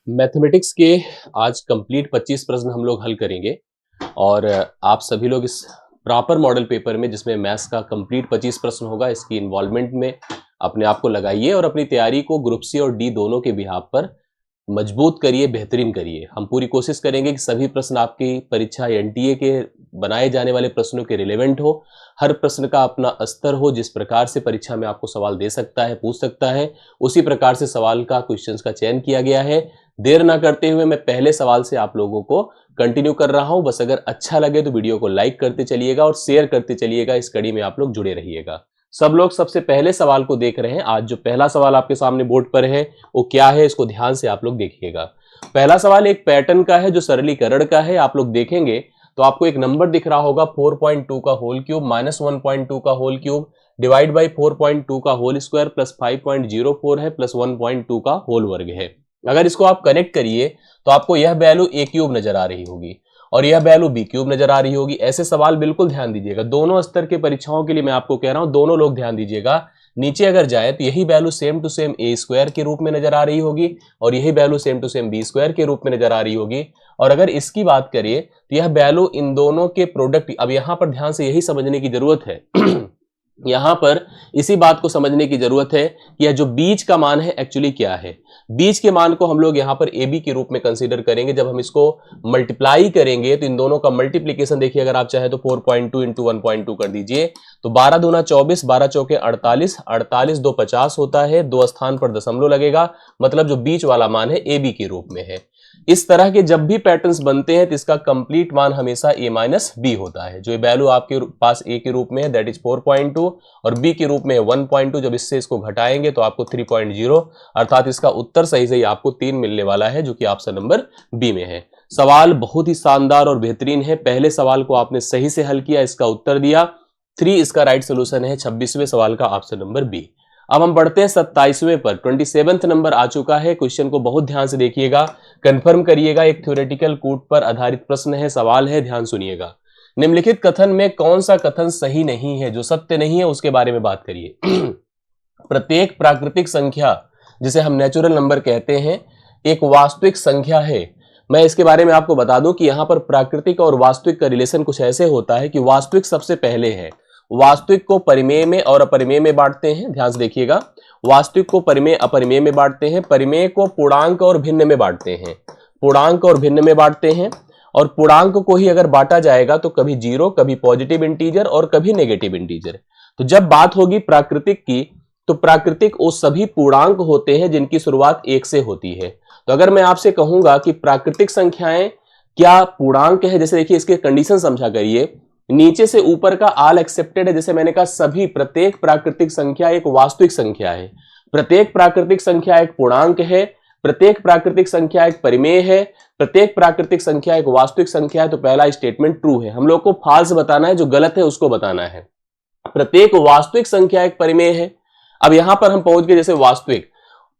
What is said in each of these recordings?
Mathematics के आज complete 25 प्रश्न हम लोग हल करेंगे और आप सभी लोग इस प्रॉपर मॉडल पेपर में जिसमें मैथ्स का कंप्लीट 25 प्रश्न होगा इसकी इन्वॉल्वमेंट में अपने आप को लगाइए और अपनी तैयारी को ग्रुप सी और डी दोनों के बिहाफ पर मजबूत करिए, बेहतरीन करिए। हम पूरी कोशिश करेंगे कि सभी प्रश्न आपकी परीक्षा एनटीए के बनाए जाने वाले प्रश्नों के रिलेवेंट हो, हर प्रश्न का अपना स्तर हो। जिस प्रकार से परीक्षा में आपको सवाल दे सकता है, पूछ सकता है, उसी प्रकार से सवाल का क्वेश्चंस का चयन किया गया है। देर ना करते हुए मैं पहले सवाल से आप लोगों को कंटिन्यू कर रहा हूं। बस अगर अच्छा लगे तो वीडियो को लाइक करते चलिएगा और शेयर करते चलिएगा। इस कड़ी में आप लोग जुड़े रहिएगा। सब लोग सबसे पहले सवाल को देख रहे हैं। आज जो पहला सवाल आपके सामने बोर्ड पर है वो क्या है, इसको ध्यान से आप लोग देखिएगा। पहला सवाल एक पैटर्न का है जो सरलीकरण का है। आप लोग देखेंगे तो आपको एक नंबर दिख रहा होगा 4.2 का होल क्यूब माइनस 1.2 का होल क्यूब डिवाइड बाई 4.2 का होल स्क्वायर प्लस 5.04 है प्लस 1.2 का होल वर्ग है। अगर इसको आप कनेक्ट करिए तो आपको यह वैल्यू ए क्यूब नजर आ रही होगी और यह वैल्यू बी क्यूब नजर आ रही होगी। ऐसे सवाल बिल्कुल ध्यान दीजिएगा। दोनों स्तर के परीक्षाओं के लिए मैं आपको कह रहा हूं, दोनों लोग ध्यान दीजिएगा। नीचे अगर जाए तो यही value same to same A square के रूप में नजर आ रही होगी और यही value same to same B square के रूप में नजर आ रही होगी। और अगर इसकी बात करिए तो यह वैल्यू इन दोनों के प्रोडक्ट। अब यहां पर ध्यान से यही समझने की जरूरत है यहां पर इसी बात को समझने की जरूरत है कि यह जो बीच का मान है एक्चुअली क्या है। बीच के मान को हम लोग यहां पर ए बी के रूप में कंसीडर करेंगे। जब हम इसको मल्टीप्लाई करेंगे तो इन दोनों का मल्टीप्लीकेशन देखिए, अगर आप चाहे तो 4.2 इंटू 1.2 कर दीजिए तो 12 दूना 24, 12 चौके 48, 48 दो 50 होता है। दो स्थान पर दशमलव लगेगा, मतलब जो बीच वाला मान है ए बी के रूप में है। इस तरह के जब भी पैटर्न्स बनते हैं तो इसका कंप्लीट मान हमेशा a माइनस बी होता है। जो वैल्यू आपके पास a के रूप में है दैट इज 4.2 और b के रूप में है 1.2। जब इससे इसको घटाएंगे तो आपको 3.0 अर्थात इसका उत्तर सही सही आपको 3 मिलने वाला है, जो कि ऑप्शन नंबर बी में है। सवाल बहुत ही शानदार और बेहतरीन है। पहले सवाल को आपने सही से हल किया, इसका उत्तर दिया 3, इसका राइट सोल्यूशन है 26वें सवाल का ऑप्शन नंबर बी। अब हम बढ़ते हैं 27वें पर। 27वां नंबर आ चुका है। क्वेश्चन को बहुत ध्यान से देखिएगा, कंफर्म करिएगा। एक थ्योरेटिकल कूट पर आधारित प्रश्न है, सवाल है, ध्यान सुनिएगा। निम्नलिखित कथन में कौन सा कथन सही नहीं है, जो सत्य नहीं है उसके बारे में बात करिए। प्रत्येक प्राकृतिक संख्या जिसे हम नेचुरल नंबर कहते हैं एक वास्तविक संख्या है। मैं इसके बारे में आपको बता दूं कि यहां पर प्राकृतिक और वास्तविक का रिलेशन कुछ ऐसे होता है कि वास्तविक सबसे पहले है। वास्तविक को परिमेय में और अपरिमेय में बांटते हैं। ध्यान से देखिएगा, वास्तविक को परिमेय अपरिमेय में बांटते हैं, परिमेय को पूर्णांक और भिन्न में बांटते हैं, पूर्णांक और भिन्न में बांटते हैं। और पूर्णांक को ही अगर बांटा जाएगा तो कभी जीरो, कभी पॉजिटिव इंटीजर और कभी नेगेटिव इंटीजर। तो जब बात होगी प्राकृतिक की तो प्राकृतिक वो सभी पूर्णांक होते हैं जिनकी शुरुआत 1 से होती है। तो अगर मैं आपसे कहूंगा कि प्राकृतिक संख्याएं क्या पूर्णांक है, जैसे देखिए इसके कंडीशन समझा करिए। नीचे से ऊपर का ऑल एक्सेप्टेड है। जैसे मैंने कहा सभी, प्रत्येक प्राकृतिक संख्या एक वास्तविक संख्या है, प्रत्येक प्राकृतिक संख्या एक पूर्णांक है, प्रत्येक प्राकृतिक संख्या एक परिमेय है, प्रत्येक प्राकृतिक संख्या एक वास्तविक संख्या है। तो पहला स्टेटमेंट ट्रू है। हम लोग को फॉल्स बताना है, जो गलत है उसको बताना है। प्रत्येक वास्तविक संख्या एक परिमेय है। अब यहां पर हम पहुंच गए जैसे वास्तविक,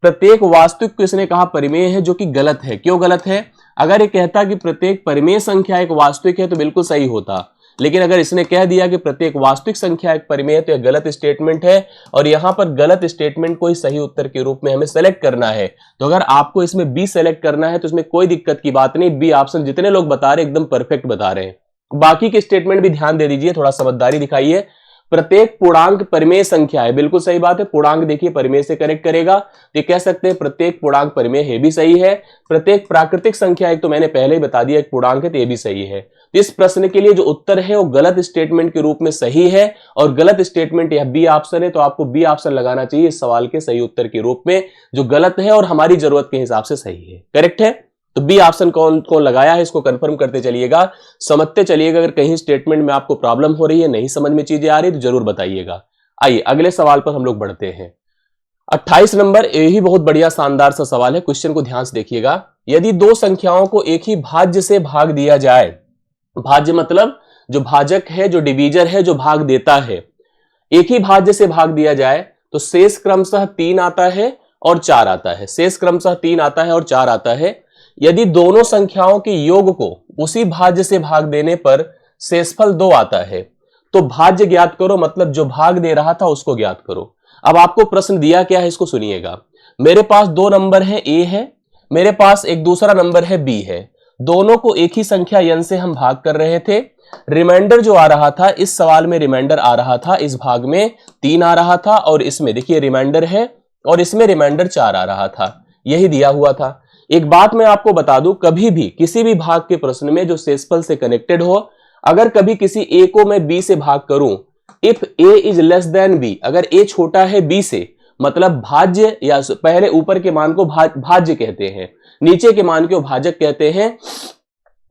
प्रत्येक वास्तविक को इसने कहा परिमेय है, जो कि गलत है। क्यों गलत है? अगर ये कहता कि प्रत्येक परिमेय संख्या एक वास्तविक है तो बिल्कुल सही होता, लेकिन अगर इसने कह दिया कि प्रत्येक वास्तविक संख्या एक परिमेय है तो यह गलत स्टेटमेंट है। और यहां पर गलत स्टेटमेंट को ही सही उत्तर के रूप में हमें सेलेक्ट करना है। तो अगर आपको इसमें बी सेलेक्ट करना है तो इसमें कोई दिक्कत की बात नहीं। बी ऑप्शन जितने लोग बता रहे हैं एकदम परफेक्ट बता रहे हैं। बाकी के स्टेटमेंट भी ध्यान दे दीजिए, थोड़ा समझदारी दिखाइए। प्रत्येक पूर्णांक परिमेय संख्या है, बिल्कुल सही बात है। पूर्णांक देखिए परिमेय से कनेक्ट करेगा तो ये कह सकते हैं प्रत्येक पूर्णांक परिमेय है, भी सही है। प्रत्येक प्राकृतिक संख्या एक तो मैंने पहले ही बता दिया एक पूर्णांक है, तो ये भी सही है। इस प्रश्न के लिए जो उत्तर है वो गलत स्टेटमेंट के रूप में सही है और गलत स्टेटमेंट यह बी ऑप्शन है। तो आपको बी ऑप्शन लगाना चाहिए इस सवाल के सही उत्तर के रूप में, जो गलत है और हमारी जरूरत के हिसाब से सही है, करेक्ट है। तो बी ऑप्शन कौन कौन लगाया है इसको कंफर्म करते चलिएगा, समझते चलिएगा। अगर कहीं स्टेटमेंट में आपको प्रॉब्लम हो रही है, नहीं समझ में चीजें आ रही तो जरूर बताइएगा। आइए अगले सवाल पर हम लोग बढ़ते हैं। 28 नंबर, यही बहुत बढ़िया शानदार सा सवाल है। क्वेश्चन को ध्यान से देखिएगा। यदि दो संख्याओं को एक ही भाज्य से भाग दिया जाए, भाज्य मतलब जो भाजक है, जो डिवीजर है, जो भाग देता है, एक ही भाज्य से भाग दिया जाए तो शेष क्रमशः 3 आता है और 4 आता है। शेष क्रमशः 3 आता है और 4 आता है। यदि दोनों संख्याओं के योग को उसी भाज्य से भाग देने पर शेषफल 2 आता है तो भाज्य ज्ञात करो, मतलब जो भाग दे रहा था उसको ज्ञात करो। अब आपको प्रश्न दिया क्या है इसको सुनिएगा। मेरे पास दो नंबर है, ए है, मेरे पास एक दूसरा नंबर है b है, दोनों को एक ही संख्या n से हम भाग कर रहे थे। रिमाइंडर जो आ रहा था इस सवाल में, रिमाइंडर आ रहा था इस भाग में 3 आ रहा था, और इसमें देखिए रिमाइंडर है और इसमें रिमाइंडर 4 आ रहा था, यही दिया हुआ था। एक बात मैं आपको बता दूं, कभी भी किसी भी भाग के प्रश्न में जो शेषफल से कनेक्टेड हो, अगर कभी किसी a को मैं b से भाग करूं, if a is less than b, अगर a छोटा है b से, मतलब भाज्य, या पहले ऊपर के मान को भाज्य कहते हैं, नीचे के मान को भाजक कहते हैं।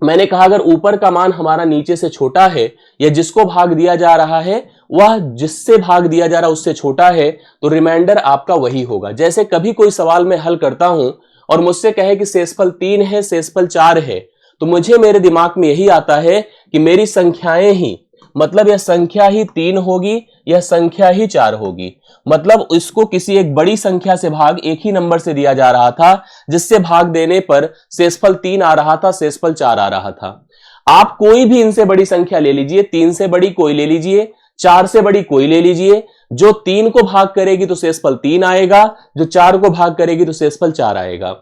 मैंने कहा अगर ऊपर का मान हमारा नीचे से छोटा है, या जिसको भाग दिया जा रहा है वह जिससे भाग दिया जा रहा है उससे छोटा है, तो रिमाइंडर आपका वही होगा। जैसे कभी कोई सवाल मैं हल करता हूं और मुझसे कहे कि शेषफल 3 है, शेषफल 4 है, तो मुझे मेरे दिमाग में यही आता है कि मेरी संख्याएं ही, मतलब यह संख्या ही 3 होगी, यह संख्या ही 4 होगी। मतलब इसको किसी एक बड़ी संख्या से भाग एक ही नंबर से दिया जा रहा था, जिससे भाग देने पर शेषफल 3 आ रहा था, शेषफल 4 आ रहा था। आप कोई भी इनसे बड़ी संख्या ले लीजिए, 3 से बड़ी कोई ले लीजिए, 4 से बड़ी कोई ले लीजिए, जो 3 को भाग करेगी तो शेषफल 3 आएगा, जो 4 को भाग करेगी तो शेषफल 4 आएगा।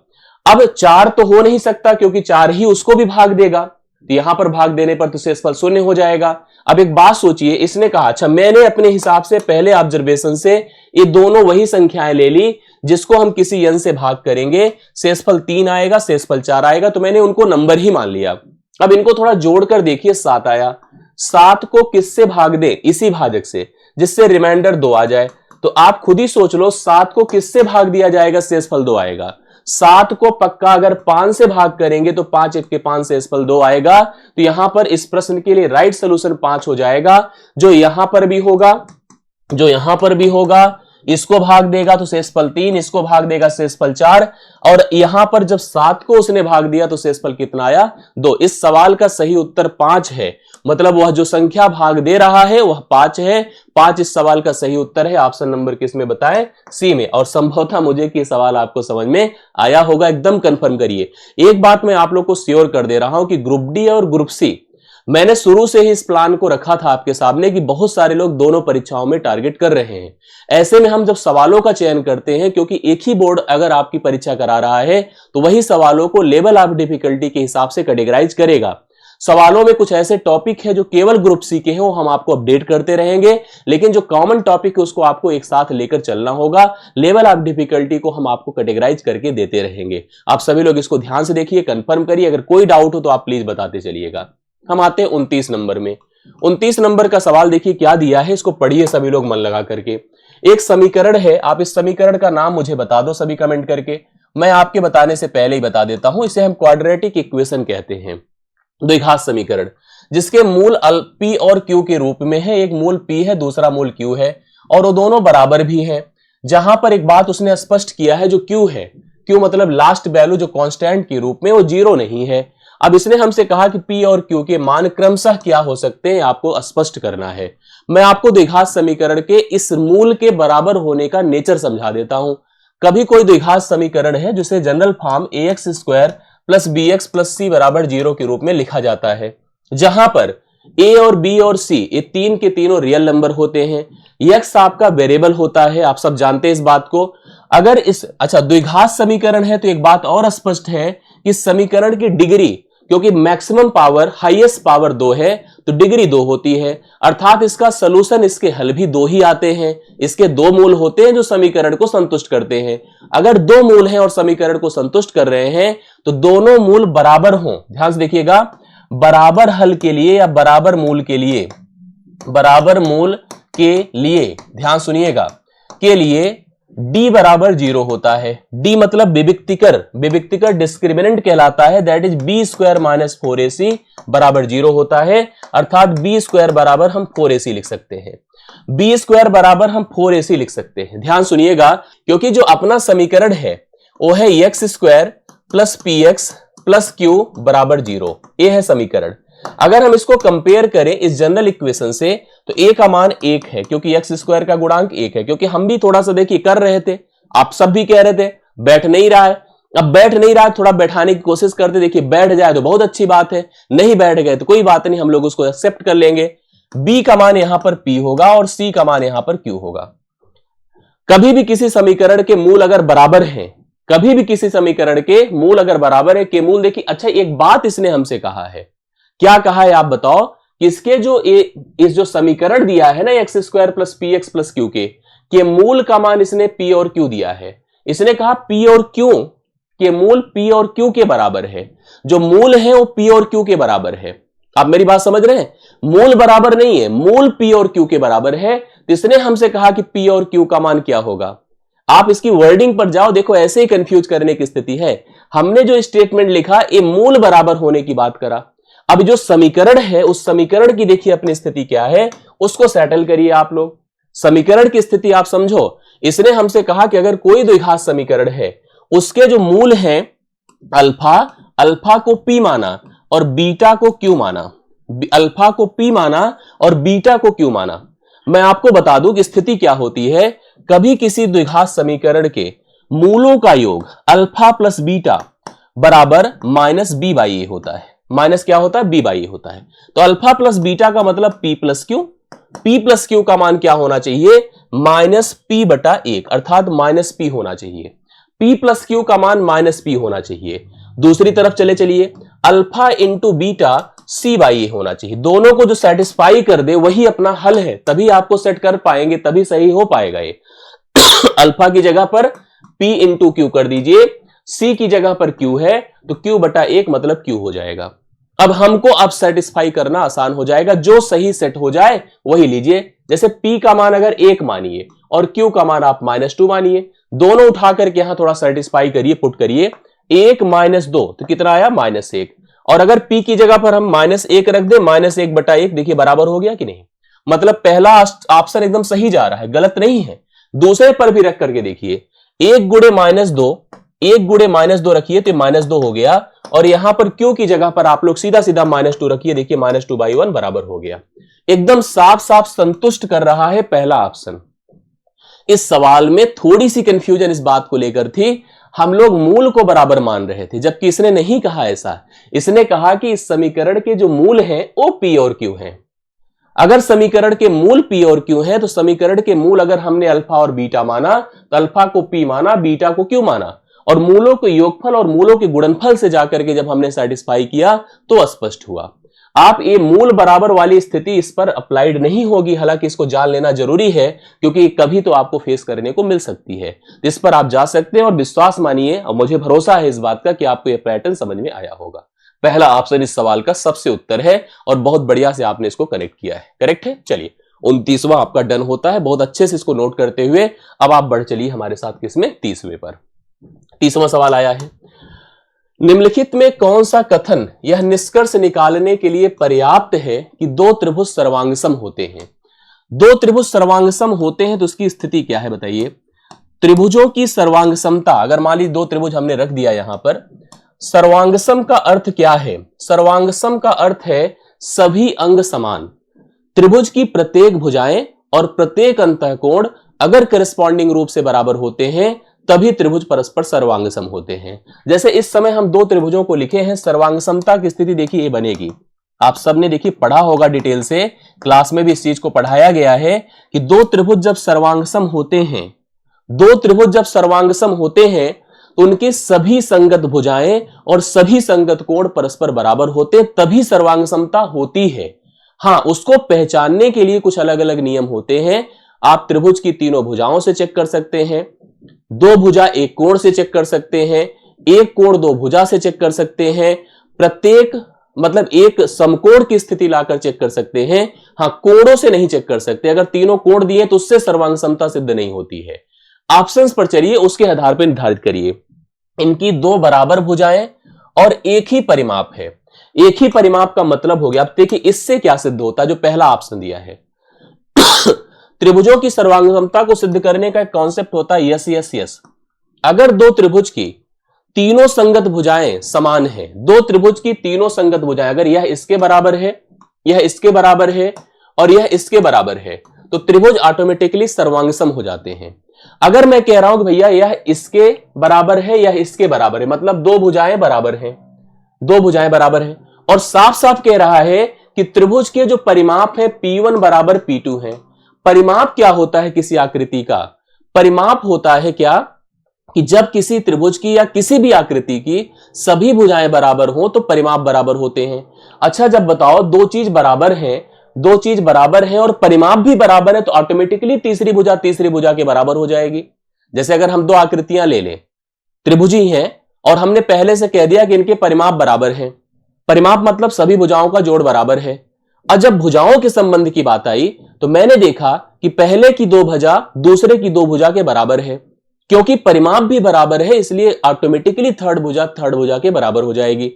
अब 4 तो हो नहीं सकता क्योंकि 4 ही उसको भी भाग देगा, तो यहां पर भाग देने पर तो शेषफल 0 हो जाएगा। अब एक बात सोचिए, इसने कहा अच्छा मैंने अपने हिसाब से पहले ऑब्जर्वेशन से ये दोनों वही संख्याएं ले ली जिसको हम किसी n से भाग करेंगे, शेषफल 3 आएगा, शेषफल 4 आएगा, तो मैंने उनको नंबर ही मान लिया। अब इनको थोड़ा जोड़कर देखिए, 7 आया, 7 को किससे भाग दे, इसी भाजक से, जिससे रिमाइंडर 2 आ जाए। तो आप खुद ही सोच लो 7 को किससे भाग दिया जाएगा, शेषफल 2 आएगा। 7 को पक्का अगर 5 से भाग करेंगे तो 5 1 के 5 शेषफल 2 आएगा। तो यहां पर इस प्रश्न के लिए राइट सॉल्यूशन 5 हो जाएगा। जो यहां पर भी होगा, जो यहां पर भी होगा, इसको भाग देगा तो शेषफल 3, इसको भाग देगा शेषफल 4, और यहां पर जब 7 को उसने भाग दिया तो शेषफल कितना आया, 2। इस सवाल का सही उत्तर 5 है, मतलब वह जो संख्या भाग दे रहा है वह 5 है। 5 इस सवाल का सही उत्तर है। ऑप्शन नंबर किस में बताएं, सी में। और संभव था मुझे कि सवाल आपको समझ में आया होगा, एकदम कंफर्म करिए। एक बात मैं आप लोग को श्योर कर दे रहा हूं कि ग्रुप डी और ग्रुप सी, मैंने शुरू से ही इस प्लान को रखा था आपके सामने कि बहुत सारे लोग दोनों परीक्षाओं में टारगेट कर रहे हैं। ऐसे में हम जब सवालों का चयन करते हैं, क्योंकि एक ही बोर्ड अगर आपकी परीक्षा करा रहा है तो वही सवालों को लेवल ऑफ डिफिकल्टी के हिसाब से कैटेगराइज करेगा। सवालों में कुछ ऐसे टॉपिक है जो केवल ग्रुप सी के हैं, वो हम आपको अपडेट करते रहेंगे, लेकिन जो कॉमन टॉपिक है उसको आपको एक साथ लेकर चलना होगा। लेवल ऑफ डिफिकल्टी को हम आपको कैटेगराइज करके देते रहेंगे। आप सभी लोग इसको ध्यान से देखिए, कंफर्म करिए। अगर कोई डाउट हो तो आप प्लीज बताते चलिएगा। हम आते हैं 29 नंबर में। 29 नंबर का सवाल देखिए क्या दिया है, इसको पढ़िए सभी लोग मन लगा करके। एक समीकरण है, आप इस समीकरण का नाम मुझे बता दो सभी कमेंट करके। मैं आपके बताने से पहले ही बता देता हूं, इसे हम क्वाड्रेटिक इक्वेशन कहते हैं, द्विघात समीकरण, जिसके मूल p और q के रूप में है। एक मूल p है, दूसरा मूल q है, और वो दोनों बराबर भी है। जहां पर एक बात उसने स्पष्ट किया है, जो q है, q मतलब लास्ट वैल्यू जो कांस्टेंट के रूप में, वो 0 नहीं है। अब इसने हमसे कहा कि p और q के मान क्रमशः क्या हो सकते हैं, आपको स्पष्ट करना है। मैं आपको द्विघात समीकरण के इस मूल के बराबर होने का नेचर समझा देता हूं। कभी कोई द्विघात समीकरण है जिसे general form ax square plus bx plus c बराबर 0 के रूप में लिखा जाता है, जहां पर a और b और c ये तीन के तीनों रियल नंबर होते हैं। x आपका वेरिएबल होता है, आप सब जानते हैं इस बात को। अगर इस द्विघात समीकरण है तो एक बात और स्पष्ट है कि समीकरण की डिग्री, क्योंकि मैक्सिमम पावर हाईएस्ट पावर 2 है तो डिग्री 2 होती है, अर्थात इसका सॉल्यूशन, इसके हल भी 2 ही आते हैं। इसके 2 मूल होते हैं जो समीकरण को संतुष्ट करते हैं। अगर 2 मूल हैं और समीकरण को संतुष्ट कर रहे हैं तो दोनों मूल बराबर हों। ध्यान से देखिएगा, बराबर हल के लिए या बराबर मूल के लिए, बराबर मूल के लिए, ध्यान सुनिएगा, के लिए d बराबर 0 होता है। d मतलब विविक्तिकर डिस्क्रिमिनेंट कहलाता है, that is b square minus 4ac बराबर 0 होता है, अर्थात b स्क्वायर बराबर हम 4ac लिख सकते हैं। b स्क्वायर बराबर हम 4ac लिख सकते हैं। ध्यान सुनिएगा, क्योंकि जो अपना समीकरण है वो है x square plus px plus q बराबर 0, ये है समीकरण। अगर हम इसको कंपेयर करें इस जनरल इक्वेशन से तो a का मान 1 है, क्योंकि x स्क्वायर का गुणांक 1 है। क्योंकि हम भी थोड़ा सा देखिए कर रहे थे, आप सब भी कह रहे थे बैठ नहीं रहा है। अब बैठ नहीं रहा है, थोड़ा बैठाने की कोशिश करते, देखिए बैठ जाए तो बहुत अच्छी बात है, नहीं बैठ गए तो कोई बात नहीं, हम लोग उसको एक्सेप्ट कर लेंगे। b का मान यहां पर p होगा और c का मान यहां पर q होगा। कभी भी किसी समीकरण के मूल अगर बराबर हैं, कभी भी किसी समीकरण के मूल अगर बराबर है के मूल, देखिए अच्छा एक बात इसने हमसे कहा है, क्या कहा है आप बताओ, इसके जो इस जो समीकरण दिया है ना x square plus P x plus Q के मूल का मान इसने पी और क्यू दिया है। इसने कहा पी और क्यू के मूल पी और क्यू के बराबर है, जो मूल है वो पी और क्यू के बराबर है। आप मेरी बात समझ रहे हैं, मूल बराबर नहीं है, मूल पी और क्यू के बराबर है। तो इसने हमसे कहा कि पी और क्यू का मान क्या होगा। आप इसकी वर्डिंग पर जाओ, देखो ऐसे ही कंफ्यूज करने की स्थिति है। हमने जो स्टेटमेंट लिखा ये मूल बराबर होने की बात करा। अब जो समीकरण है उस समीकरण की देखिए अपनी स्थिति क्या है, उसको सेटल करिए आप लोग। समीकरण की स्थिति आप समझो। इसने हमसे कहा कि अगर कोई द्विघात समीकरण है, उसके जो मूल हैं अल्फा, अल्फा को पी माना और बीटा को क्यू माना, अल्फा को पी माना और बीटा को क्यू माना। मैं आपको बता दूं कि स्थिति क्या होती है, कभी किसी द्विघात समीकरण के मूलों का योग अल्फा प्लस बीटा बराबर माइनस बी बाई ए होता है। माइनस क्या होता है, बी बाई ए होता है। तो अल्फा प्लस बीटा का मतलब P plus Q, P plus Q का मान क्या होना चाहिए, माइनस पी बटा एक, अर्थात माइनस पी होना चाहिए। पी प्लस क्यू का मान माइनस पी होना चाहिए। दूसरी तरफ चलिए, alpha into beta C by A होना चाहिए। दोनों को जो सेटिस्फाई कर दे वही अपना हल है, तभी आपको सेट कर पाएंगे, तभी सही हो पाएगा ये। अल्फा की जगह पर पी इंटू क्यू कर दीजिए, सी की जगह पर क्यू है तो क्यू बटा एक मतलब क्यू हो जाएगा। अब हमको अब सेटिस्फाई करना आसान हो जाएगा, जो सही सेट हो जाए वही लीजिए। जैसे p का मान अगर 1 मानिए और q का मान आप -2 मानिए, दोनों उठा करके यहां थोड़ा सेटिस्फाई करिए, पुट करिए। 1 -2 तो कितना आया, -1। और अगर p की जगह पर हम -1 रख दे, -1 बटा 1, देखिए बराबर हो गया कि नहीं। मतलब पहला ऑप्शन एकदम सही जा रहा है, गलत नहीं है। दूसरे पर भी रख करके देखिए, 1 गुणे -2, 1 गुणे -2 रखिए तो -2 हो गया। और यहां पर q की जगह पर आप लोग सीधा सीधा -2 रखिए, देखिए -2/1 बराबर हो गया। एकदम साफ साफ संतुष्ट कर रहा है पहला ऑप्शन। इस सवाल में थोड़ी सी कंफ्यूजन इस बात को लेकर थी, हम लोग मूल को बराबर मान रहे थे, जबकि इसने नहीं कहा ऐसा। इसने कहा कि इस समीकरण के जो मूल हैं वो पी और क्यू हैं। अगर समीकरण के मूल पी और क्यू हैं तो समीकरण के मूल अगर हमने अल्फा और बीटा माना तो अल्फा को पी माना, बीटा को क्यू माना, और मूलों के योगफल और मूलों के गुणनफल से जाकर के जब हमने सेटिस्फाई किया तो स्पष्ट हुआ। आप ये मूल बराबर वाली स्थिति इस पर अप्लाइड नहीं होगी, हालांकि इसको जान लेना जरूरी है क्योंकि कभी तो आपको फेस करने को मिल सकती है। इस पर आप जा सकते हैं और विश्वास मानिए, और मुझे भरोसा है इस बात का कि आपको ये पैटर्न समझ में आया होगा। पहला ऑप्शन इस सवाल का सबसे उत्तर है और बहुत बढ़िया से आपने इसको कनेक्ट किया है। करेक्ट है। चलिए 29वां आपका डन होता है, बहुत अच्छे से इसको नोट करते हुए अब आप बढ़ चलिए हमारे साथ किसमें, 30वें पर। 30वां सवाल आया है, निम्नलिखित में कौन सा कथन यह निष्कर्ष निकालने के लिए पर्याप्त है कि दो त्रिभुज सर्वांगसम होते हैं। दो त्रिभुज सर्वांगसम होते हैं तो उसकी स्थिति क्या है बताइए। त्रिभुजों की सर्वांगसमता, अगर मान लीजिए दो त्रिभुज हमने रख दिया यहां पर, सर्वांगसम का अर्थ क्या है, सर्वांगसम का अर्थ है सभी अंग समान। त्रिभुज की प्रत्येक भुजाएं और प्रत्येक अंतःकोण अगर करस्पॉन्डिंग रूप से बराबर होते हैं तभी त्रिभुज परस्पर सर्वांगसम होते हैं। जैसे इस समय हम दो त्रिभुजों को लिखे हैं, सर्वांगसमता की स्थिति देखिए ये बनेगी। आप सबने देखिए पढ़ा होगा डिटेल से, क्लास में भी इस चीज को पढ़ाया गया है कि दो त्रिभुज जब सर्वांगसम होते हैं, दो त्रिभुज जब सर्वांगसम होते हैं तो उनकी सभी संगत भुजाएं और सभी संगत कोण परस्पर बराबर होते, तभी सर्वांगसमता होती है। हाँ, उसको पहचानने के लिए कुछ अलग अलग नियम होते हैं। आप त्रिभुज की तीनों भुजाओं से चेक कर सकते हैं, दो भुजा एक कोण से चेक कर सकते हैं, एक कोण दो भुजा से चेक कर सकते हैं, प्रत्येक मतलब एक समकोण की स्थिति लाकर चेक कर सकते हैं। हाँ, कोणों से नहीं चेक कर सकते, अगर तीनों कोण दिए तो उससे सर्वांगसमता सिद्ध नहीं होती है। ऑप्शंस पर चलिए, उसके आधार पर निर्धारित करिए। इनकी दो बराबर भुजाएं और एक ही परिमाप है। एक ही परिमाप का मतलब हो गया, अब देखिए इससे क्या सिद्ध होता है, जो पहला ऑप्शन दिया है। त्रिभुजों की सर्वांगसमता को सिद्ध करने का एक कॉन्सेप्ट होता है यस यस यस। अगर दो त्रिभुज की तीनों संगत भुजाएं समान हैं, दो त्रिभुज की तीनों संगत भुजाएं, अगर यह इसके बराबर है, यह इसके बराबर है और यह इसके बराबर है, तो त्रिभुज ऑटोमेटिकली सर्वांगसम हो जाते हैं। अगर मैं कह रहा हूं कि भैया यह इसके बराबर है, यह इसके बराबर है, मतलब दो भुजाएं बराबर हैं, दो भुजाएं बराबर हैं, और साफ साफ कह रहा है कि त्रिभुज के जो परिमाप है P1 बराबर P2 है। परिमाप क्या होता है किसी आकृति का, परिमाप होता है क्या, कि जब किसी त्रिभुज की या किसी भी आकृति की सभी भुजाएं बराबर हो तो परिमाप बराबर होते हैं। अच्छा, जब बताओ दो चीज बराबर हैं और परिमाप भी बराबर है तो ऑटोमेटिकली तीसरी भुजा के बराबर हो जाएगी। जैसे अगर हम दो आकृतियां ले लें, त्रिभुजी हैं और हमने पहले से कह दिया कि इनके परिमाप बराबर हैं। परिमाप मतलब सभी भुजाओं का जोड़ बराबर है। और जब भुजाओं के संबंध की बात आई तो मैंने देखा कि पहले की दो भुजा दूसरे की दो भुजा के बराबर है। क्योंकि परिमाप भी बराबर है इसलिए ऑटोमेटिकली थर्ड भुजा के बराबर हो जाएगी।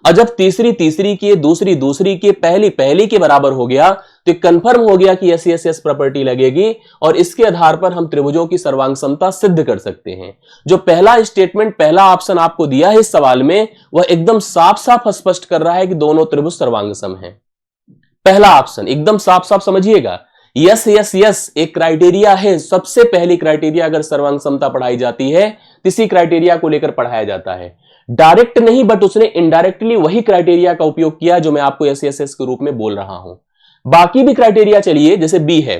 और जब तीसरी की, दूसरी की, पहली के बराबर हो गया तो कंफर्म हो गया कि यस प्रॉपर्टी लगेगी और इसके आधार पर हम त्रिभुजों की सर्वांग समता सिद्ध कर सकते हैं। जो पहला स्टेटमेंट, पहला ऑप्शन आपको दिया है इस सवाल में, वह एकदम साफ साफ स्पष्ट कर रहा है कि दोनों त्रिभुज सर्वांग सम हैं। पहला ऑप्शन एकदम साफ साफ समझिएगा। यस यस यस एक क्राइटेरिया है, सबसे पहली क्राइटेरिया अगर सर्वांग समता पढ़ाई जाती है तो इसी क्राइटेरिया को लेकर पढ़ाया जाता है। डायरेक्ट नहीं बट उसने इनडायरेक्टली वही क्राइटेरिया का उपयोग किया जो मैं आपको यस यस यस के रूप में बोल रहा हूं। बाकी भी क्राइटेरिया चलिए, जैसे बी है,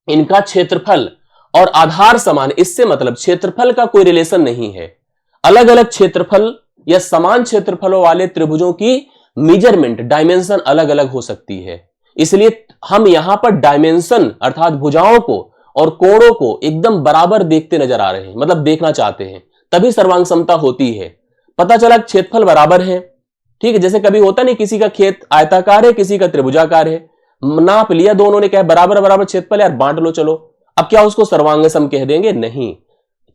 इनका क्षेत्रफल और आधार समान, इससे मतलब क्षेत्रफल का कोई रिलेशन नहीं है। अलग अलग क्षेत्रफल या समान क्षेत्रफलों वाले त्रिभुजों की मेजरमेंट, डायमेंशन अलग अलग हो सकती है। इसलिए हम यहां पर डायमेंशन अर्थात भुजाओं को और कोणों को एकदम बराबर देखते नजर आ रहे हैं, मतलब देखना चाहते हैं, तभी सर्वांग समता होती है। पता चला क्षेत्रफल बराबर है, ठीक है। जैसे कभी होता नहीं, किसी का खेत आयताकार है, किसी का त्रिभुजाकार है, नाप लिया दोनों ने, कहा बराबर बराबर क्षेत्रफल यार बांट लो चलो। अब क्या उसको सर्वांग सम कह देंगे? नहीं,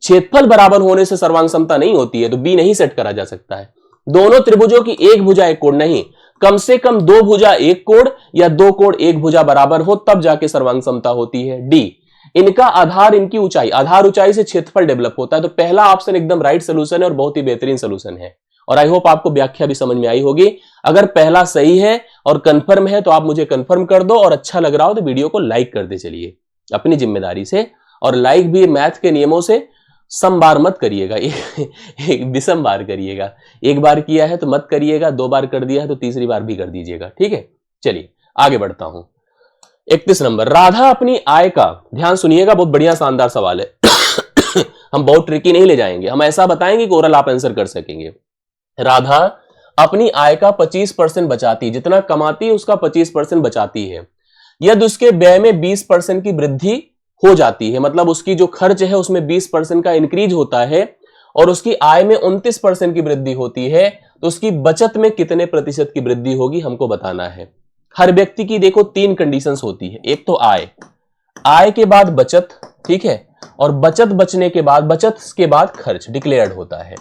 क्षेत्रफल बराबर होने से सर्वांग समता नहीं होती है, तो बी नहीं सेट करा जा सकता है। दोनों त्रिभुजों की एक भुजा एक कोण नहीं, कम से कम दो भुजा एक कोण या दो कोण एक भुजा बराबर हो तब जाके सर्वांग समता होती है। डी, इनका आधार, इनकी ऊंचाई, आधार ऊंचाई से क्षेत्रफल डेवलप होता है। तो पहला ऑप्शन एकदम राइट सोल्यूशन है और बहुत ही बेहतरीन सोल्यूशन है। और आई होप आपको व्याख्या भी समझ में आई होगी। अगर पहला सही है और कंफर्म है तो आप मुझे कंफर्म कर दो, और अच्छा लग रहा हो तो वीडियो को लाइक कर दे चलिए अपनी जिम्मेदारी से। और लाइक भी मैथ के नियमों से सम बार मत करिएगा, एक विषम बार करिएगा। एक बार किया है तो मत करिएगा, दो बार कर दिया है तो तीसरी बार भी कर दीजिएगा, ठीक है। चलिए आगे बढ़ता हूं। 31 नंबर, राधा अपनी आय का, ध्यान सुनिएगा, बहुत बढ़िया शानदार सवाल है। हम बहुत ट्रिकी नहीं ले जाएंगे, हम ऐसा बताएंगे कि ओरल आप आंसर कर सकेंगे। राधा अपनी आय का 25% बचाती, जितना कमाती है उसका 25% बचाती है। यदि उसके व्यय में 20% की वृद्धि हो जाती है, मतलब उसकी जो खर्च है उसमें 20% का इंक्रीज होता है और उसकी आय में 29% की वृद्धि होती है, तो उसकी बचत में कितने प्रतिशत की वृद्धि होगी हमको बताना है। हर व्यक्ति की देखो तीन कंडीशंस होती है, एक तो आय, आय के बाद बचत, ठीक है, और बचत के बाद खर्च डिक्लेयर्ड होता है।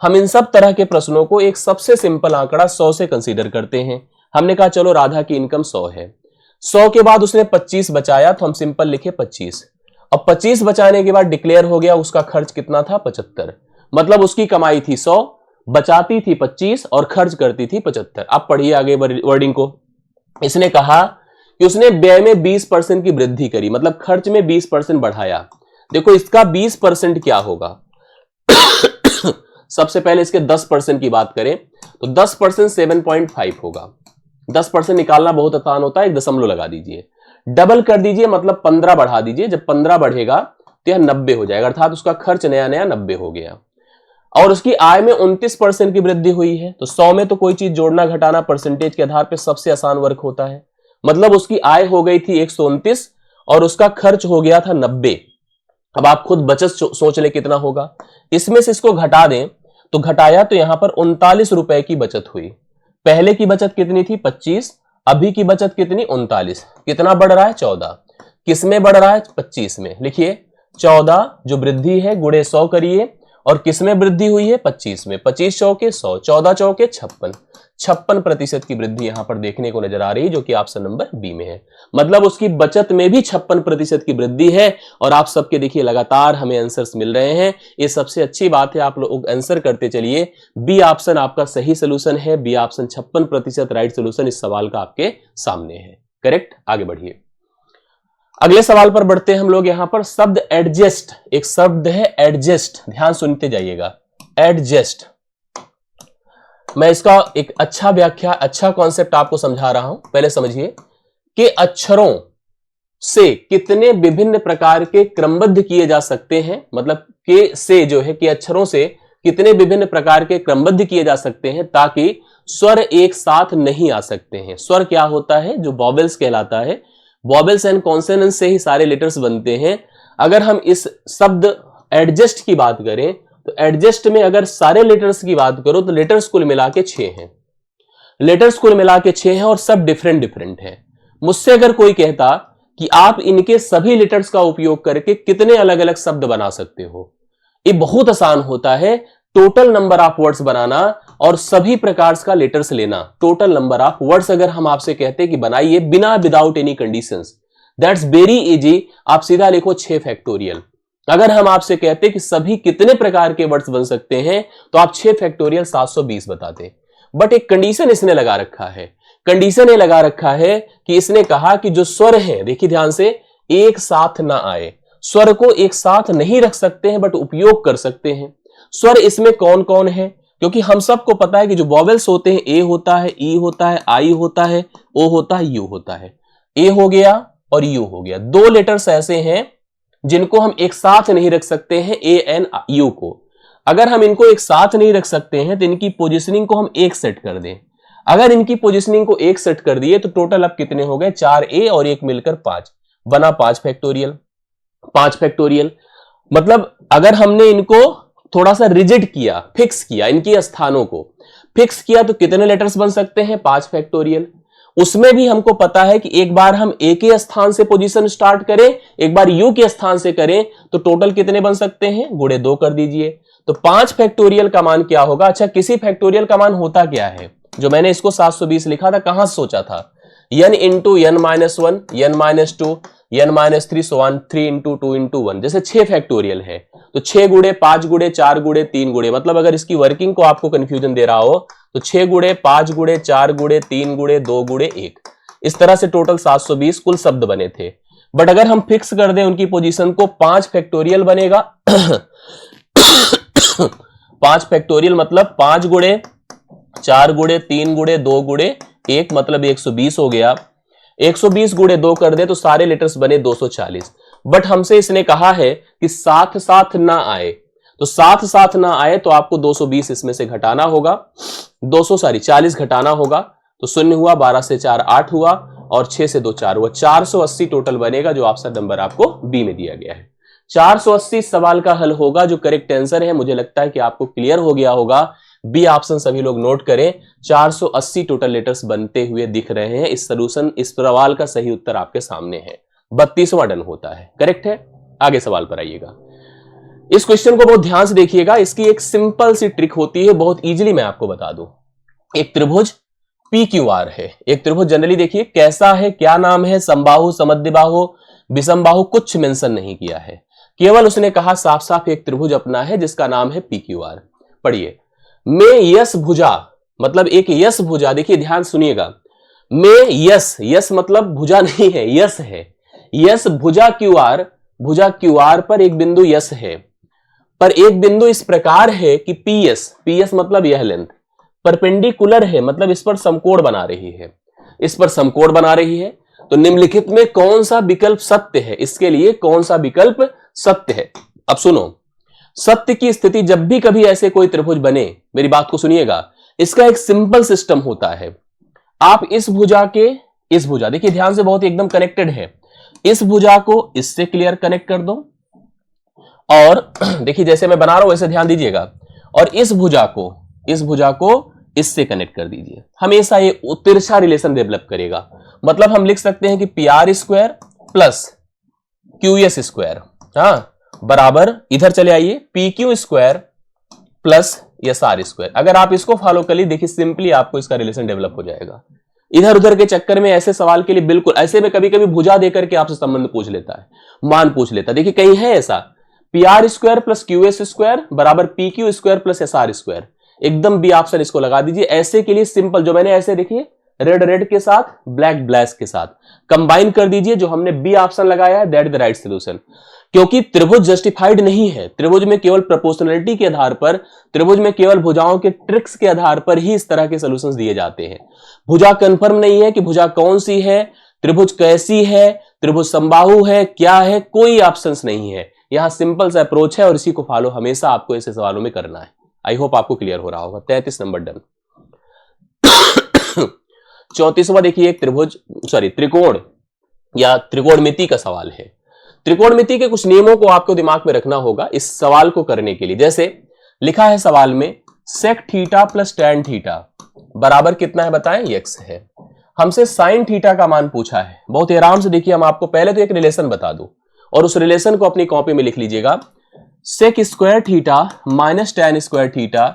हम इन सब तरह के प्रश्नों को एक सबसे सिंपल आंकड़ा 100 से कंसीडर करते हैं। हमने कहा चलो राधा की इनकम 100 है, 100 के बाद उसने 25 बचाया तो हम सिंपल लिखे 25। अब 25 बचाने के बाद डिक्लेयर हो गया उसका खर्च कितना था? 75। मतलब उसकी कमाई थी 100, बचाती थी 25 और खर्च करती थी 75। अब पढ़िए आगे वर्डिंग को। इसने कहा कि उसने व्यय में 20% की वृद्धि करी, मतलब खर्च में 20% बढ़ाया। देखो इसका 20% क्या होगा? सबसे पहले इसके 10% की बात करें तो 10% 7.5 होगा। 10% निकालना बहुत आसान होता है, एक दशमलव लगा दीजिए, डबल कर दीजिए, मतलब 15 बढ़ा दीजिए। जब 15 बढ़ेगा तो यह 90 हो जाएगा, अर्थात उसका खर्च नया 90 हो गया। और उसकी आय में 29% की वृद्धि हुई है। तो 100 में तो कोई चीज जोड़ना घटाना परसेंटेज के आधार पर सबसे आसान वर्क होता है। मतलब उसकी आय हो गई थी 129 और उसका खर्च हो गया था 90। अब आप खुद बचत सोच ले कितना होगा। इसमें से इसको घटा दें तो घटाया तो यहां पर 39 रुपए की बचत हुई। पहले की बचत कितनी थी? 25। अभी की बचत कितनी? 39। कितना बढ़ रहा है? 14। किसमें बढ़ रहा है? 25 में। लिखिए 14 जो वृद्धि है गुणे 100 करिए, और किसमें वृद्धि हुई है? 25 में। 25 चौके 100, 14 चौके 56। 56% की वृद्धि यहां पर देखने को नजर आ रही है, जो कि ऑप्शन नंबर बी में है। मतलब उसकी बचत में भी 56% की वृद्धि है। और आप सबके देखिए लगातार हमें आंसर्स मिल रहे हैं। ये सबसे अच्छी बात है, आप लोग आंसर करते चलिए। बी ऑप्शन आपका सही सोल्यूशन है। बी ऑप्शन 56% राइट सोल्यूशन इस सवाल का आपके सामने है। करेक्ट। आगे बढ़िए, अगले सवाल पर बढ़ते हैं हम लोग। यहां पर शब्द एडजस्ट, एक शब्द है एडजस्ट, ध्यान सुनते जाइएगा। एडजस्ट, मैं इसका एक अच्छा व्याख्या, अच्छा कॉन्सेप्ट आपको समझा रहा हूं। पहले समझिए कि अक्षरों से कितने विभिन्न प्रकार के क्रमबद्ध किए जा सकते हैं, मतलब के से जो है, के अक्षरों से कितने विभिन्न प्रकार के क्रमबद्ध किए जा सकते हैं ताकि स्वर एक साथ नहीं आ सकते हैं। स्वर क्या होता है, जो वॉवेल्स कहलाता है, वॉवेल्स एंड कॉन्सोनेंट से ही सारे लेटर्स बनते हैं। अगर हम इस शब्द एडजस्ट की बात करें तो एडजस्ट में अगर सारे लेटर्स की बात करो तो लेटर्स कुल मिला के 6 हैं, लेटर्स कुल मिला के 6 हैं और सब डिफरेंट डिफरेंट है। मुझसे अगर कोई कहता कि आप इनके सभी लेटर्स का उपयोग करके कितने अलग अलग शब्द बना सकते हो, ये बहुत आसान होता है। टोटल नंबर ऑफ वर्ड्स बनाना और सभी प्रकार का लेटर्स लेना, टोटल नंबर ऑफ वर्ड्स अगर हम आपसे कहते हैं कि बनाइए बिना without any conditions, that's very easy. आप सीधा लिखो 6 फैक्टोरियल। अगर हम आपसे कहते हैं कि सभी कितने प्रकार के वर्ड्स बन सकते हैं तो आप 6 फैक्टोरियल 720 बताते। बट एक कंडीशन इसने लगा रखा है, कंडीशन ये लगा रखा है कि इसने कहा कि जो स्वर है, देखिए ध्यान से, एक साथ ना आए। स्वर को एक साथ नहीं रख सकते हैं बट उपयोग कर सकते हैं। स्वर इसमें कौन कौन है, क्योंकि हम सबको पता है कि जो वॉवेल्स होते हैं, ए होता है, ई होता है, आई होता है, ओ होता है, यू होता है। ए हो गया और यू हो गया, 2 लेटर्स ऐसे हैं जिनको हम एक साथ नहीं रख सकते हैं, ए एन यू को। अगर हम इनको एक साथ नहीं रख सकते हैं तो इनकी पोजिशनिंग को हम एक सेट कर दें। अगर इनकी पोजिशनिंग को एक सेट कर दिए तो टोटल अब कितने हो गए, 4 ए और एक मिलकर 5, बना 5 फैक्टोरियल। 5 फैक्टोरियल मतलब अगर हमने इनको थोड़ा सा रिजिड किया, फिक्स किया, इनकी स्थानों को फिक्स किया तो कितने लेटर्स बन सकते हैं, 5 फैक्टोरियल। उसमें भी हमको पता है कि एक बार हम ए के स्थान से पोजीशन स्टार्ट करें, एक बार यू के स्थान से करें तो टोटल कितने बन सकते हैं, गुणे 2 कर दीजिए। तो 5 फैक्टोरियल का मान क्या होगा। अच्छा, किसी फैक्टोरियल का मान होता क्या है, जो मैंने इसको 720 लिखा था, कहां से सोचा था, n into n minus 1, n minus 2, n minus 3, सो 3 इंटू 2 इंटू 1। जैसे 6 फैक्टोरियल है तो 6 गुणे 5 गुणे 4 गुणे 3 गुणे, मतलब अगर इसकी वर्किंग को आपको कंफ्यूजन दे रहा हो तो 6 गुणे 5 गुणे 4 गुणे 3 गुणे 2 गुणे 1, इस तरह से टोटल 720 कुल शब्द बने थे। बट अगर हम फिक्स कर दें उनकी पोजीशन को, 5 फैक्टोरियल बनेगा। 5 फैक्टोरियल मतलब 5 गुणे 4 गुणे 3 गुणे 2 गुणे 1, मतलब 120 हो गया। 120 गुणे 2 कर दे तो सारे लेटर्स बने 240। बट हमसे इसने कहा है कि साथ साथ ना आए, तो साथ साथ ना आए तो आपको 220 इसमें से घटाना होगा, 40 घटाना होगा, तो 0 हुआ, 12 से 4 8 हुआ और 6 से 2 4 हुआ, 480 टोटल बनेगा, जो ऑप्शन नंबर आपको बी में दिया गया है। 480 सवाल का हल होगा, जो करेक्ट आंसर है। मुझे लगता है कि आपको क्लियर हो गया होगा। बी ऑप्शन सभी लोग नोट करें, 480 टोटल लेटर्स बनते हुए दिख रहे हैं। इस सॉल्यूशन, इस सवाल का सही उत्तर आपके सामने है, 32वां डन होता है, करेक्ट है। आगे सवाल पर आइएगा। इस क्वेश्चन को बहुत ध्यान से देखिएगा, इसकी एक सिंपल सी ट्रिक होती है, बहुत इजीली मैं आपको बता दूं। एक त्रिभुज PQR है, एक त्रिभुज जनरली देखिए कैसा है, क्या नाम है, समबाहु, समद्विबाहु, विषमबाहु, कुछ मेंशन नहीं किया है, केवल उसने कहा साफ साफ एक त्रिभुज अपना है जिसका नाम है PQR। पढ़िए, में यश भुजा, मतलब एक यश भुजा, देखिए ध्यान सुनिएगा, में यश, यश मतलब भुजा नहीं है, यश है, यश भुजा QR, भुजा QR पर एक बिंदु यश है, पर एक बिंदु इस प्रकार है कि PS मतलब यह लेंथ परपेंडिकुलर है, मतलब इस पर समकोण बना रही है, इस पर समकोण बना रही है। तो निम्नलिखित में कौन सा विकल्प सत्य है, इसके लिए कौन सा विकल्प सत्य है। अब सुनो, सत्य की स्थिति जब भी कभी ऐसे कोई त्रिभुज बने, मेरी बात को सुनिएगा, इसका एक सिंपल सिस्टम होता है। आप इस भुजा के, इस भुजा, देखिए ध्यान से, बहुत एकदम कनेक्टेड है, इस भुजा को इससे क्लियर कनेक्ट कर दो, और देखिए जैसे मैं बना रहा हूं वैसे ध्यान दीजिएगा, और इस भुजा को इससे कनेक्ट कर दीजिए। हमेशा ये तिरछा रिलेशन डेवलप करेगा। मतलब हम लिख सकते हैं कि PR square plus QS square, हाँ, बराबर, इधर चले आइए, PQ square plus SR square. अगर आप इसको फॉलो कर ली, देखिए सिंपली आपको इसका रिलेशन डेवलप हो जाएगा। इधर उधर के चक्कर में ऐसे सवाल के लिए बिल्कुल, ऐसे में कभी कभी भुजा देकर के आपसे संबंध पूछ लेता है, मान पूछ लेता है। देखिए कहीं है ऐसा, PR square plus QS square बराबर PQ square plus SR square, एकदम बी ऑप्शन इसको लगा दीजिए। ऐसे के लिए सिंपल, जो मैंने ऐसे देखिए रेड के साथ, ब्लैक के साथ कंबाइन कर दीजिए, जो हमने बी ऑप्शन लगाया है, that is the right solution. क्योंकि त्रिभुज जस्टिफाइड नहीं है, त्रिभुज में केवल प्रोपोर्शनलिटी के आधार पर, त्रिभुज में केवल भुजाओं के ट्रिक्स के आधार पर ही इस तरह के सॉल्यूशंस दिए जाते हैं। भुजा कंफर्म नहीं है कि भुजा कौन सी है, त्रिभुज कैसी है, त्रिभुज समबाहु है, क्या है, कोई ऑप्शंस नहीं है। यहां सिंपल सा अप्रोच है और इसी को फॉलो हमेशा आपको ऐसे सवालों में करना है। आई होप आपको क्लियर हो रहा होगा। 33 नंबर डन। 34वां देखिए, एक त्रिकोण या त्रिकोणमिति का सवाल है। त्रिकोणमिति के कुछ नियमों को आपको दिमाग में रखना होगा इस सवाल को करने के लिए। जैसे लिखा है सवाल में sec theta plus tan theta बराबर कितना है बताएं, x है। हमसे साइन थीटा का मान पूछा है। बहुत ही आराम से देखिए, हम आपको पहले तो एक रिलेशन बता दूं और उस रिलेशन को अपनी कॉपी में लिख लीजिएगा। Sec square theta minus tan square theta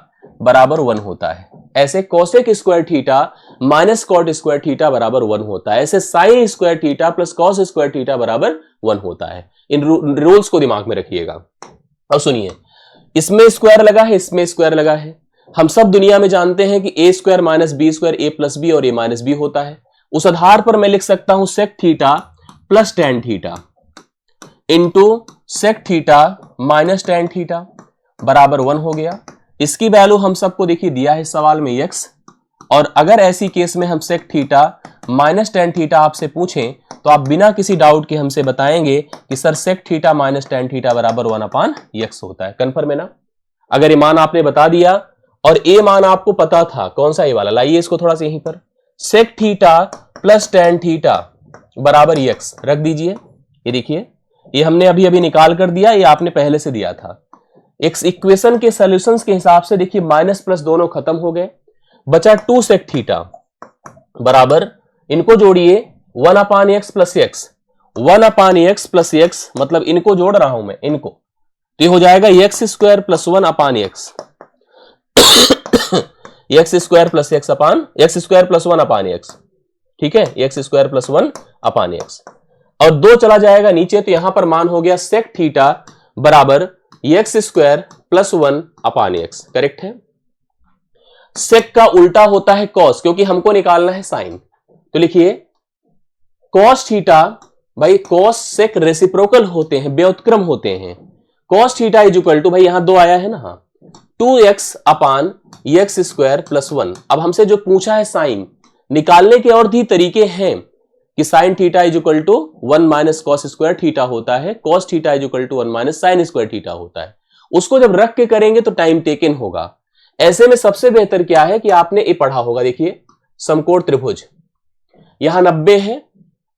बराबर 1 होता है। ऐसे cosec square theta minus cot square theta बराबर 1 होता है। ऐसे sine square theta plus cos square theta बराबर 1 होता है। इन रूल्स को दिमाग में रखिएगा। अब सुनिए, इसमें स्क्वायर लगा है, इसमें स्क्वायर लगा है। हम सब दुनिया में जानते हैं कि ए स्क्वायर माइनस बी स्क्वायर ए प्लस बी और ए माइनस बी होता है। उस आधार पर मैं लिख सकता हूं sec theta plus tan theta into sec theta minus tan theta बराबर 1 हो गया। इसकी वैल्यू हम सबको देखिए दिया है सवाल में x, और अगर ऐसी केस में हम sec theta minus tan theta आपसे पूछें तो आप बिना किसी डाउट के हमसे बताएंगे कि sir sec theta minus tan theta बराबर 1/x होता है। कंफर्म है ना? अगर ये मान आपने बता दिया और ए मान आपको पता था, कौन सा ए वाला, लाइए इसको थोड़ा सा यहीं पर, sec theta plus tan theta बराबर x रख दीजिए। ये देखिए, ये हमने अभी अभी निकाल कर दिया, ये आपने पहले से दिया था। एक इक्वेशन के सॉल्यूशंस के हिसाब से देखिए माइनस प्लस दोनों खत्म हो गए, बचा 2 सेक थीटा बराबर, इनको जोड़िए 1/x plus x, 1/x plus x, मतलब इनको जोड़ रहा हूं मैं इनको, तो ये हो जाएगा x square plus 1/x, x square plus x square plus 1/x, ठीक है, x स्क्वायर प्लस 1/x, और 2 चला जाएगा नीचे, तो यहां पर मान हो गया सेक थीटा बराबर x square plus 1/x। Correct है। सेक का उल्टा होता है कॉस, क्योंकि हमको निकालना है साइन, तो लिखिए कॉस थीटा, भाई कॉस सेक रेसिप्रोकल होते हैं, व्युत्क्रम होते हैं। Cos theta is equal to, भाई यहां 2 आया है ना, हाँ, 2x/x स्क्वायर प्लस 1। अब हमसे जो पूछा है साइन, निकालने के और भी तरीके हैं कि sine theta is equal to 1 minus cos square theta होता है, cos theta is equal to 1 minus sine square theta होता है। उसको जब रख के करेंगे तो टाइम टेकन होगा। ऐसे में सबसे बेहतर क्या है कि आपने ये पढ़ा होगा, देखिए समकोण त्रिभुज, यहां 90 है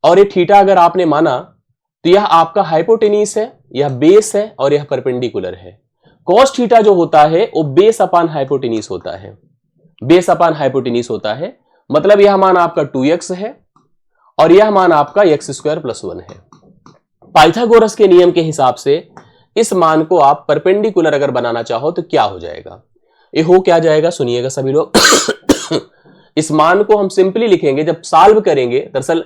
और ये थीटा अगर आपने माना तो यह आपका हाइपोटेनिस है, यह बेस है और यह परपेंडिकुलर है। कॉस थीटा जो होता है वो बेस अपान हाइपोटेनिस होता है, बेस अपान हाइपोटेनिस होता है, मतलब यह मान आपका 2x है और यह मान आपका x स्क्वायर प्लस 1 है। पाइथागोरस के नियम के हिसाब से इस मान को आप परपेंडिकुलर अगर बनाना चाहो तो क्या हो जाएगा, ये हो क्या जाएगा, सुनिएगा सभी लोग। इस मान को हम सिंपली लिखेंगे, जब सॉल्व करेंगे, दरअसल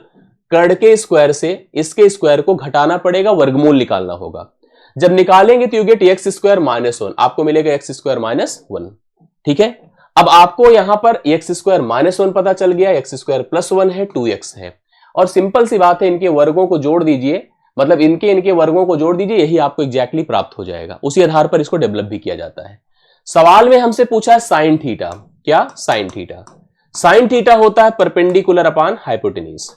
कर्ण के स्क्वायर से इसके स्क्वायर को घटाना पड़ेगा, वर्गमूल निकालना होगा। जब निकालेंगे तो you get x square minus 1, आपको मिलेगा x स्क्वायर माइनस 1, ठीक है। अब आपको यहां पर x स्क्वायर माइनस 1 पता चल गया, x स्क्वायर प्लस 1 है, 2x है, और सिंपल सी बात है, इनके वर्गों को जोड़ दीजिए, मतलब इनके वर्गों को जोड़ दीजिए, यही आपको एग्जैक्टली प्राप्त हो जाएगा। उसी आधार पर इसको डेवलप भी किया जाता है। सवाल में हमसे पूछा है साइन थीटा, क्या साइन थीटा, साइन थीटा होता है परपेंडिकुलर अपान हाइपोटेनिस,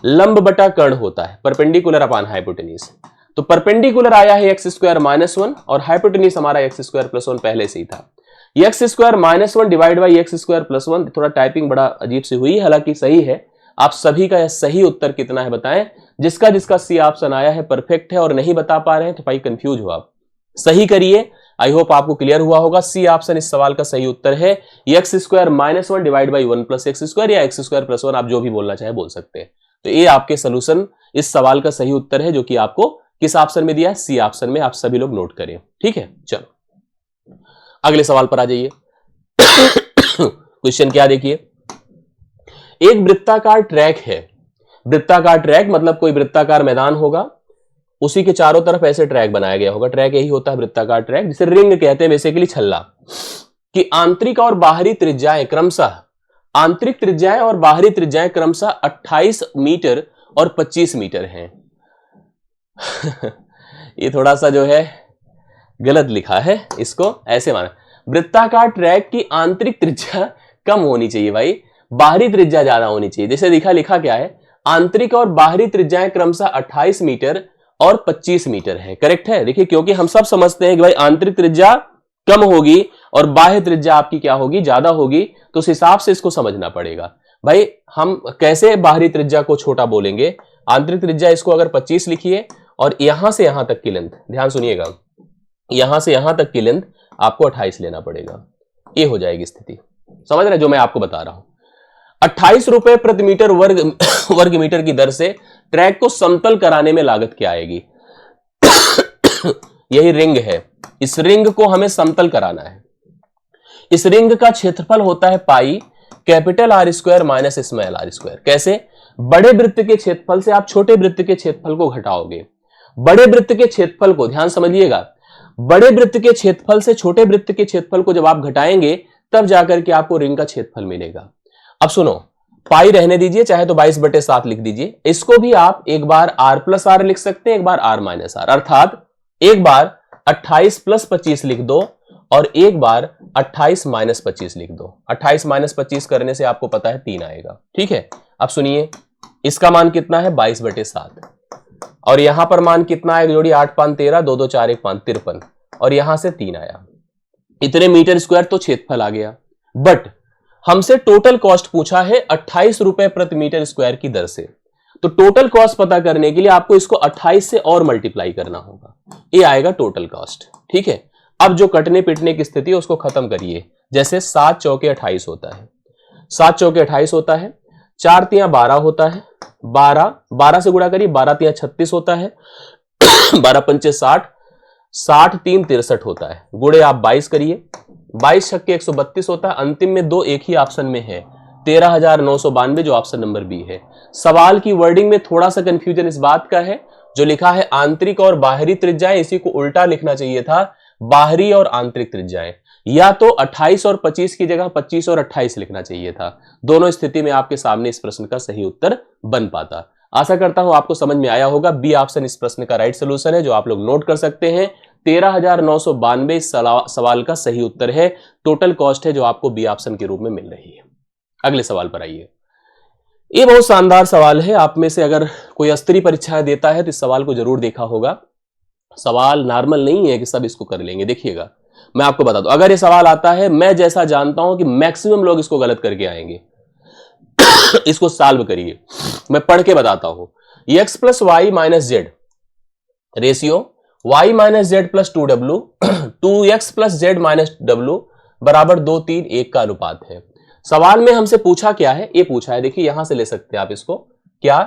लंब बटा कर्ण होता है परपेंडिकुलर अपान हाइपोटेनिस। तो परपेंडिकुलर आया है x स्क्वायर माइनस 1 और हाइपोटेनिस हमारा x स्क्वायर प्लस 1 पहले से ही था। x square minus 1 divide by x square plus 1, थोड़ा टाइपिंग बड़ा अजीब सी हुई, हालांकि सही है। आप सभी का यह सही उत्तर कितना है बताएं। जिसका जिसका सी ऑप्शन आया है परफेक्ट है, और नहीं बता पा रहे हैं तो भाई कंफ्यूज हो आप, सही करिए। आई होप आपको क्लियर हुआ होगा। सी ऑप्शन इस सवाल का सही उत्तर है, x square minus 1 divide by 1 plus x square, या x स्क्वायर प्लस 1, आप जो भी बोलना चाहे बोल सकते हैं। तो ये आपके सोल्यूशन इस सवाल का सही उत्तर है, जो कि आपको किस ऑप्शन में दिया है, सी ऑप्शन में। आप सभी लोग नोट करें, ठीक है। चलो अगले सवाल पर आ जाइए। क्वेश्चन क्या देखिए, एक वृत्ताकार ट्रैक है, वृत्ताकार ट्रैक मतलब कोई वृत्ताकार मैदान होगा, उसी के चारों तरफ ऐसे ट्रैक बनाया गया होगा। ट्रैक यही होता है वृत्ताकार ट्रैक, जिसे रिंग कहते हैं, बेसिकली छल्ला, कि आंतरिक और बाहरी त्रिज्याएं क्रमशः, आंतरिक त्रिज्याएं और बाहरी त्रिज्याएं क्रमशः 28 मीटर और 25 मीटर हैं। ये थोड़ा सा जो है गलत लिखा है, इसको ऐसे माना, वृत्ताकार ट्रैक की आंतरिक त्रिज्या कम होनी चाहिए भाई, बाहरी त्रिज्या ज्यादा होनी चाहिए। जैसे लिखा क्या है, आंतरिक और बाहरी त्रिज्याएं क्रमशः 28 मीटर और 25 मीटर है। करेक्ट है। देखिए क्योंकि हम सब समझते हैं कि भाई आंतरिक त्रिज्या कम होगी और बाह्य त्रिज्या आपकी क्या होगी, ज्यादा होगी, तो उस हिसाब से इसको समझना पड़ेगा। भाई हम कैसे बाहरी त्रिज्या को छोटा बोलेंगे, आंतरिक त्रिज्या इसको अगर 25 लिखिए और यहां से यहां तक की लेंथ, ध्यान सुनिएगा, यहां से यहां तक की लेंथ आपको 28 लेना पड़ेगा। ये हो जाएगी स्थिति, समझ रहे जो मैं आपको बता रहा हूं। 28 रुपए प्रति मीटर वर्ग मीटर की दर से ट्रैक को समतल कराने में लागत क्या आएगी? यही रिंग है, इस रिंग को हमें समतल कराना है। इस रिंग का क्षेत्रफल होता है pi capital R square minus small r square. कैसे? बड़े वृत्त के क्षेत्रफल से आप छोटे वृत्त के क्षेत्रफल को घटाओगे। बड़े वृत्त के क्षेत्रफल को ध्यान समझिएगा, बड़े वृत्त के क्षेत्रफल से छोटे वृत्त के क्षेत्रफल को जब आप घटाएंगे तब जाकर के आपको रिंग का क्षेत्रफल मिलेगा। अब सुनो, पाई रहने दीजिए, चाहे तो 22/7 लिख दीजिए। इसको भी आप एक बार r प्लस आर लिख सकते हैं, एक बार r माइनस आर, अर्थात एक बार 28 प्लस 25 लिख दो और एक बार 28 माइनस 25 लिख दो। 28 माइनस 25 करने से आपको पता है 3 आएगा। ठीक है, अब सुनिए, इसका मान कितना है 22/7 और यहां पर मान कितना आएगा, जोड़ी 8 5 13, 2 2 4 1 5 53 और यहां से 3 आया। इतने मीटर स्क्वायर तो क्षेत्रफल आ गया। बट हमसे टोटल कॉस्ट पूछा है 28 रुपए प्रति मीटर स्क्वायर की दर से, तो टोटल कॉस्ट पता करने के लिए आपको इसको 28 से और मल्टीप्लाई करना होगा, ये आएगा टोटल कॉस्ट। ठीक है, अब जो कटने पिटने की स्थिति है उसको खत्म करिए। जैसे 7 चौके 28 होता है, 7 चौके 28 होता है, 4 तियां 12 होता है, 12 से गुणा करिए, 12 तियां 36 होता है, 12 पंचे 60, 60 3 63 होता है, गुणे आप 22 करिए, 22 छक्के 132 होता है। अंतिम में 2 एक ही ऑप्शन में है, 13,992 जो ऑप्शन नंबर बी है। सवाल की वर्डिंग में थोड़ा सा कंफ्यूजन इस बात का है, जो लिखा है आंतरिक और बाहरी त्रिज्याएं, इसी को उल्टा लिखना चाहिए था, बाहरी और आंतरिक त्रिज्याएं, या तो 28 और 25 की जगह 25 और 28 लिखना चाहिए था। दोनों स्थिति में आपके सामने इस प्रश्न का सही उत्तर बन पाता। आशा करता हूं आपको समझ में आया होगा। बी ऑप्शन इस प्रश्न का राइट सोल्यूशन है, जो आप लोग नोट कर सकते हैं। 13,992 सवाल का सही उत्तर है, टोटल कॉस्ट है जो आपको बी ऑप्शन के रूप में मिल रही है। अगले सवाल पर आइए। ये बहुत शानदार सवाल है, आप में से अगर कोई स्तरीय परीक्षाएं देता है तो इस सवाल को जरूर देखा होगा। सवाल नॉर्मल नहीं है कि सब इसको कर लेंगे। देखिएगा, मैं आपको बता दूं, अगर ये सवाल आता है, मैं जैसा जानता हूं कि मैक्सिमम लोग इसको गलत करके आएंगे। इसको सॉल्व करिए, मैं पढ़ के बताता हूं। x plus y minus z ratio y minus z plus 2w 2x plus z minus w बराबर 2 3 1 का अनुपात है। सवाल में हमसे पूछा क्या है, ये पूछा है, देखिए यहां से ले सकते हैं आप इसको, क्या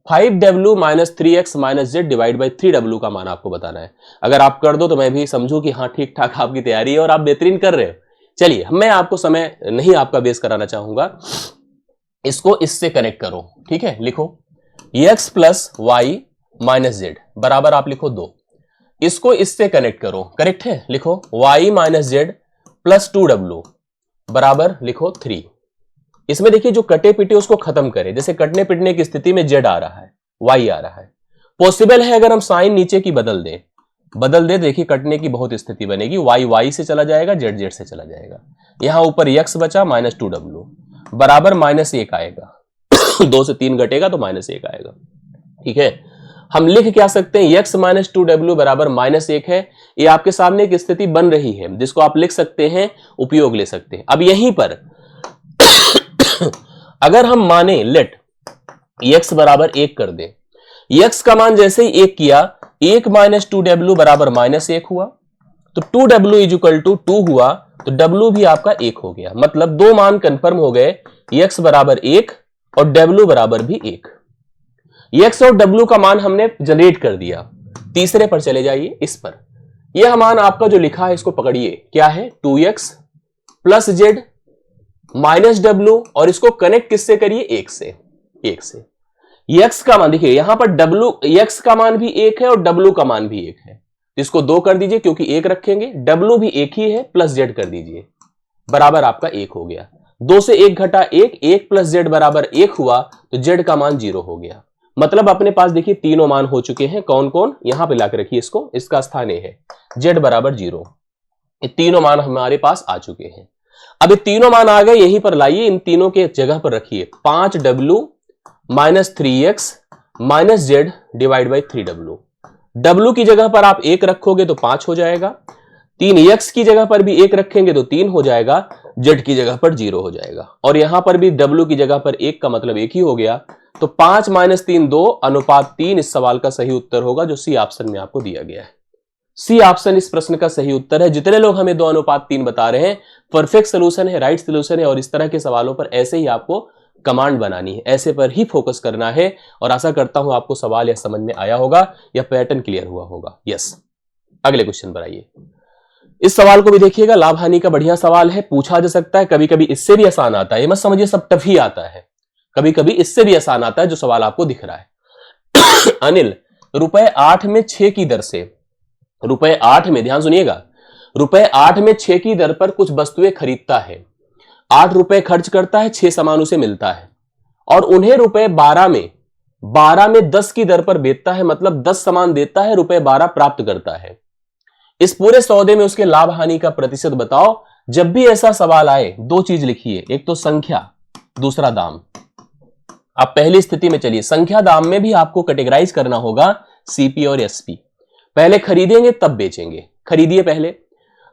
5w minus 3x minus Z divide by 3w का मान आपको बताना है। अगर आप कर दो तो मैं भी समझू कि हाँ ठीक ठाक आपकी तैयारी है और आप बेहतरीन कर रहे हो। चलिए, मैं आपको समय नहीं आपका वेस्ट कराना चाहूंगा, इसको इससे कनेक्ट करो। ठीक है, लिखो x plus y minus z बराबर आप लिखो 2, इसको इससे कनेक्ट करो। करेक्ट है, लिखो y minus z plus 2w बराबर लिखो 3। इसमें देखिए जो कटे पिटे उसको खत्म करें, जैसे कटने पिटने की स्थिति में z आ रहा है, y आ रहा है। पॉसिबल है अगर हम साइन नीचे की बदल दे, देखिए कटने की बहुत स्थिति बनेगी, y से चला जाएगा, z से चला जाएगा। यहां ऊपर x बचा माइनस 2w बराबर -1 आएगा। 2 से 3 घटेगा तो -1 आएगा। ठीक है, हम लिख क्या सकते हैं, x माइनस 2w बराबर -1 है। ये आपके सामने एक स्थिति बन रही है जिसको आप लिख सकते हैं, उपयोग ले सकते हैं। अब यहीं पर अगर हम माने लेट x बराबर 1 कर दे, x का मान जैसे ही 1 किया, 1 माइनस 2w बराबर -1 हुआ, तो 2w इज इक्वल टू 2 हुआ, तो w भी आपका 1 हो गया। मतलब दो मान कंफर्म हो गए, x बराबर 1 और w बराबर भी 1। x और w का मान हमने जनरेट कर दिया। तीसरे पर चले जाइए, इस पर यह मान आपका जो लिखा है इसको पकड़िए, क्या है 2x plus z minus w, और इसको कनेक्ट किससे करिए, 1 से। x का मान देखिए यहां पर x का मान भी 1 है और w का मान भी 1 है, इसको 2 कर दीजिए क्योंकि 1 रखेंगे, w भी 1 ही है, प्लस z कर दीजिए, बराबर आपका 1 हो गया। 2 से 1 घटा 1, 1 प्लस z बराबर 1 हुआ, तो z का मान 0 हो गया। मतलब अपने पास देखिए तीनों मान हो चुके हैं। कौन कौन, यहां पे लाकर रखिए इसको, इसका स्थान ए है, z बराबर 0। ये तीनों मान हमारे पास आ चुके हैं। अब ये तीनों मान आ गए, यहीं पर लाइए, इन तीनों के जगह पर रखिए 5w minus 3x minus Z divide by 3w। w की जगह पर आप 1 रखोगे तो 5 हो जाएगा, 3x की जगह पर भी 1 रखेंगे तो 3 हो जाएगा, z की जगह पर 0 हो जाएगा, और यहां पर भी w की जगह पर 1 का मतलब 1 ही हो गया। तो 5 माइनस 3 2 अनुपात 3 इस सवाल का सही उत्तर होगा, जो सी ऑप्शन में आपको दिया गया है। सी ऑप्शन इस प्रश्न का सही उत्तर है। जितने लोग हमें 2 अनुपात 3 बता रहे हैं, परफेक्ट सोल्यूशन है, राइट सोल्यूशन है, और इस तरह के सवालों पर ऐसे ही आपको कमांड बनानी है, ऐसे पर ही फोकस करना है। और आशा करता हूं आपको सवाल या समझ में आया होगा या पैटर्न क्लियर हुआ होगा। यस, अगले क्वेश्चन पर आइए। इस सवाल को भी देखिएगा, लाभ हानि का बढ़िया सवाल है, पूछा जा सकता है, कभी कभी इससे भी आसान आता है। ये मत समझिए सब टफ ही आता है, कभी कभी इससे भी आसान आता है जो सवाल आपको दिख रहा है। अनिल रुपए 8 में 6 की दर से, रुपए 8 में, ध्यान सुनिएगा, रुपए 8 में 6 की दर पर कुछ वस्तुएं खरीदता है। 8 रुपए खर्च करता है, 6 सामान उसे मिलता है, और उन्हें रुपए 12 में 10 की दर पर बेचता है, मतलब 10 सामान देता है, रुपए 12 प्राप्त करता है। इस पूरे सौदे में उसके लाभ हानि का प्रतिशत बताओ। जब भी ऐसा सवाल आए 2 चीज लिखिए, एक तो संख्या, दूसरा दाम। आप पहली स्थिति में चलिए, संख्या दाम में भी आपको कैटेगराइज करना होगा सीपी और एसपी। पहले खरीदेंगे तब बेचेंगे। खरीदिए, पहले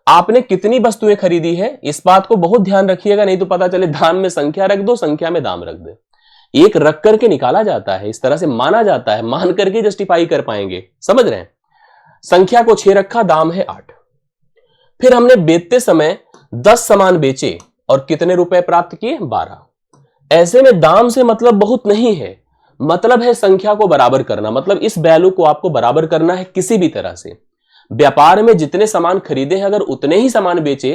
आपने कितनी वस्तुएं खरीदी है इस बात को बहुत ध्यान रखिएगा, नहीं तो पता चले दाम में संख्या रख दो, संख्या में दाम रख दो। एक रख करके निकाला जाता है, इस तरह से माना जाता है, मान करके जस्टिफाई कर पाएंगे, समझ रहे हैं। संख्या को 6 रखा, दाम है 8। फिर हमने बेचते समय 10 सामान बेचे और कितने रुपए प्राप्त किए, 12। ऐसे में दाम से मतलब बहुत नहीं है, मतलब है संख्या को बराबर करना, मतलब इस वैल्यू को आपको बराबर करना है किसी भी तरह से। व्यापार में जितने सामान खरीदे हैं अगर उतने ही सामान बेचे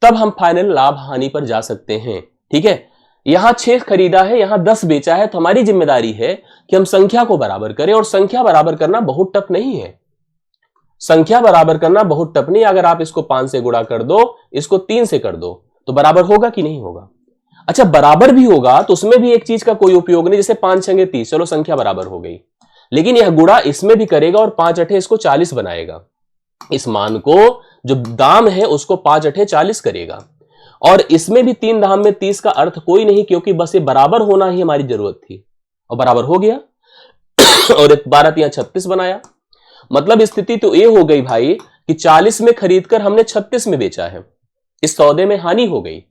तब हम फाइनल लाभ हानि पर जा सकते हैं। ठीक है, यहां 6 खरीदा है, यहां 10 बेचा है, तो हमारी जिम्मेदारी है कि हम संख्या को बराबर करें। और संख्या बराबर करना बहुत टफ नहीं है, संख्या बराबर करना बहुत टफ नहीं। अगर आप इसको 5 से गुणा कर दो, इसको 3 से कर दो, तो बराबर होगा कि नहीं होगा। अच्छा, बराबर भी होगा तो उसमें भी एक चीज का कोई उपयोग नहीं, जैसे 5 छंगे 30, चलो संख्या बराबर हो गई, लेकिन यह गुणा इसमें भी करेगा और 5 अठे इसको 40 बनाएगा। इस मान को जो दाम है उसको 5 अठे 40 करेगा, और इसमें भी 3 दाम में 30 का अर्थ कोई नहीं, क्योंकि बस ये बराबर होना ही हमारी जरूरत थी और बराबर हो गया। और 12 3 36 बनाया, मतलब स्थिति तो ये हो गई भाई कि 40 में खरीदकर हमने 36 में बेचा है, इस सौदे में हानि हो गई।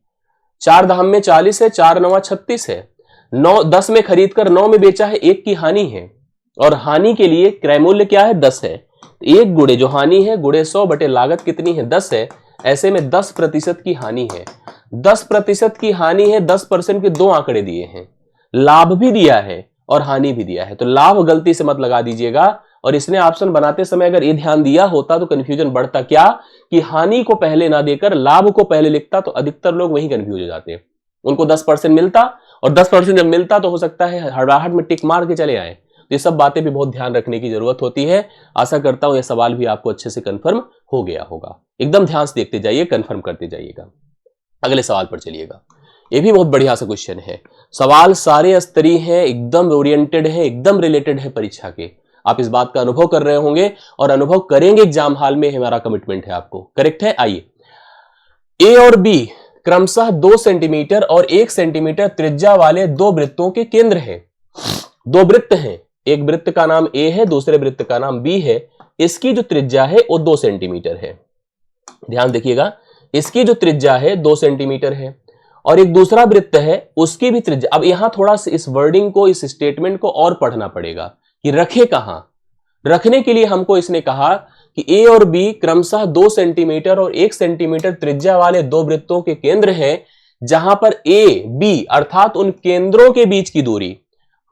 4 दाम में 40 है, 4 9 36 है, 9 10 में खरीदकर 9 में बेचा है, 1 की हानि है, और हानि के लिए क्रय मूल्य क्या है, 10 है। 1 गुणे जो हानि है गुणे 100 बटे लागत कितनी है, 10 है। ऐसे में 10% की हानि है, 10% की हानि है, 10% के 2 आंकड़े दिए हैं, लाभ भी दिया है और हानि भी दिया है, तो लाभ गलती से मत लगा दीजिएगा। और इसने ऑप्शन बनाते समय अगर ये ध्यान दिया होता तो कंफ्यूजन बढ़ता क्या, कि हानि को पहले ना देकर लाभ को पहले लिखता, तो अधिकतर लोग वहीं कंफ्यूज हो जाते हैं। उनको 10% मिलता, और 10% जब मिलता तो हो सकता है हड़बड़ाहट में टिक मार के चले आए। तो ये सब बातें भी बहुत ध्यान रखने की जरूरत होती है। आशा करता हूं यह सवाल भी आपको अच्छे से कंफर्म हो गया होगा। एकदम ध्यान से देखते जाइए, कंफर्म करते जाइएगा। अगले सवाल पर चलिएगा, ये भी बहुत बढ़िया सा क्वेश्चन है। सवाल सारे स्तरीय हैं, एकदम ओरिएंटेड है, एकदम रिलेटेड है परीक्षा के। आप इस बात का अनुभव कर रहे होंगे और अनुभव करेंगे एग्जाम हॉल में, हमारा कमिटमेंट है आपको। करेक्ट है, आइए। ए और बी क्रमशः 2 सेंटीमीटर और 1 सेंटीमीटर त्रिज्या वाले 2 वृत्तों के केंद्र हैं। 2 वृत्त हैं, एक वृत्त का नाम ए है, दूसरे वृत्त का नाम बी है। इसकी जो त्रिज्या है वो 2 सेंटीमीटर है। ध्यान देखिएगा, इसकी जो त्रिज्या है 2 सेंटीमीटर है, और एक दूसरा वृत्त है उसकी भी त्रिज्या। अब यहां थोड़ा सा इस वर्डिंग को, इस स्टेटमेंट को और पढ़ना पड़ेगा कि रखे कहां। रखने के लिए हमको इसने कहा कि ए और बी क्रमशः 2 सेंटीमीटर और 1 सेंटीमीटर त्रिज्या वाले 2 वृत्तों के केंद्र हैं, जहां पर ए बी अर्थात उन केंद्रों के बीच की दूरी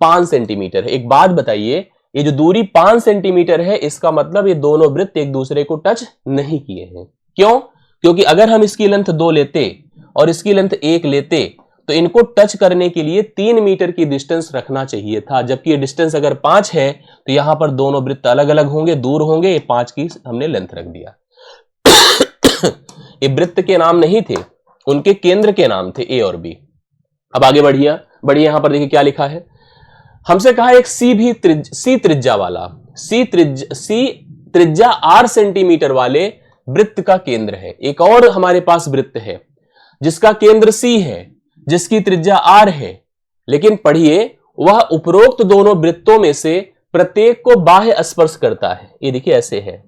5 सेंटीमीटर है। एक बात बताइए, ये जो दूरी 5 सेंटीमीटर है, इसका मतलब ये दोनों वृत्त एक दूसरे को टच नहीं किए हैं। क्यों? क्योंकि अगर हम इसकी लेंथ 2 लेते और इसकी लेंथ 1 लेते तो इनको टच करने के लिए 3 मीटर की डिस्टेंस रखना चाहिए था, जबकि ये डिस्टेंस अगर 5 है तो यहां पर दोनों वृत्त अलग अलग होंगे, दूर होंगे। ये 5 की हमने लेंथ रख दिया। ये वृत्त के नाम नहीं थे, उनके केंद्र के नाम थे ए और बी। अब आगे बढ़िए, यहां पर देखिए क्या लिखा है। हमसे कहा एक सी त्रिज्या वाला, सी त्रिज्या 8 सेंटीमीटर वाले वृत्त का केंद्र है। एक और हमारे पास वृत्त है जिसका केंद्र सी है, जिसकी त्रिज्या r है, लेकिन पढ़िए वह उपरोक्त दोनों वृत्तों में से प्रत्येक को बाह्य स्पर्श करता है। ये देखिए ऐसे है,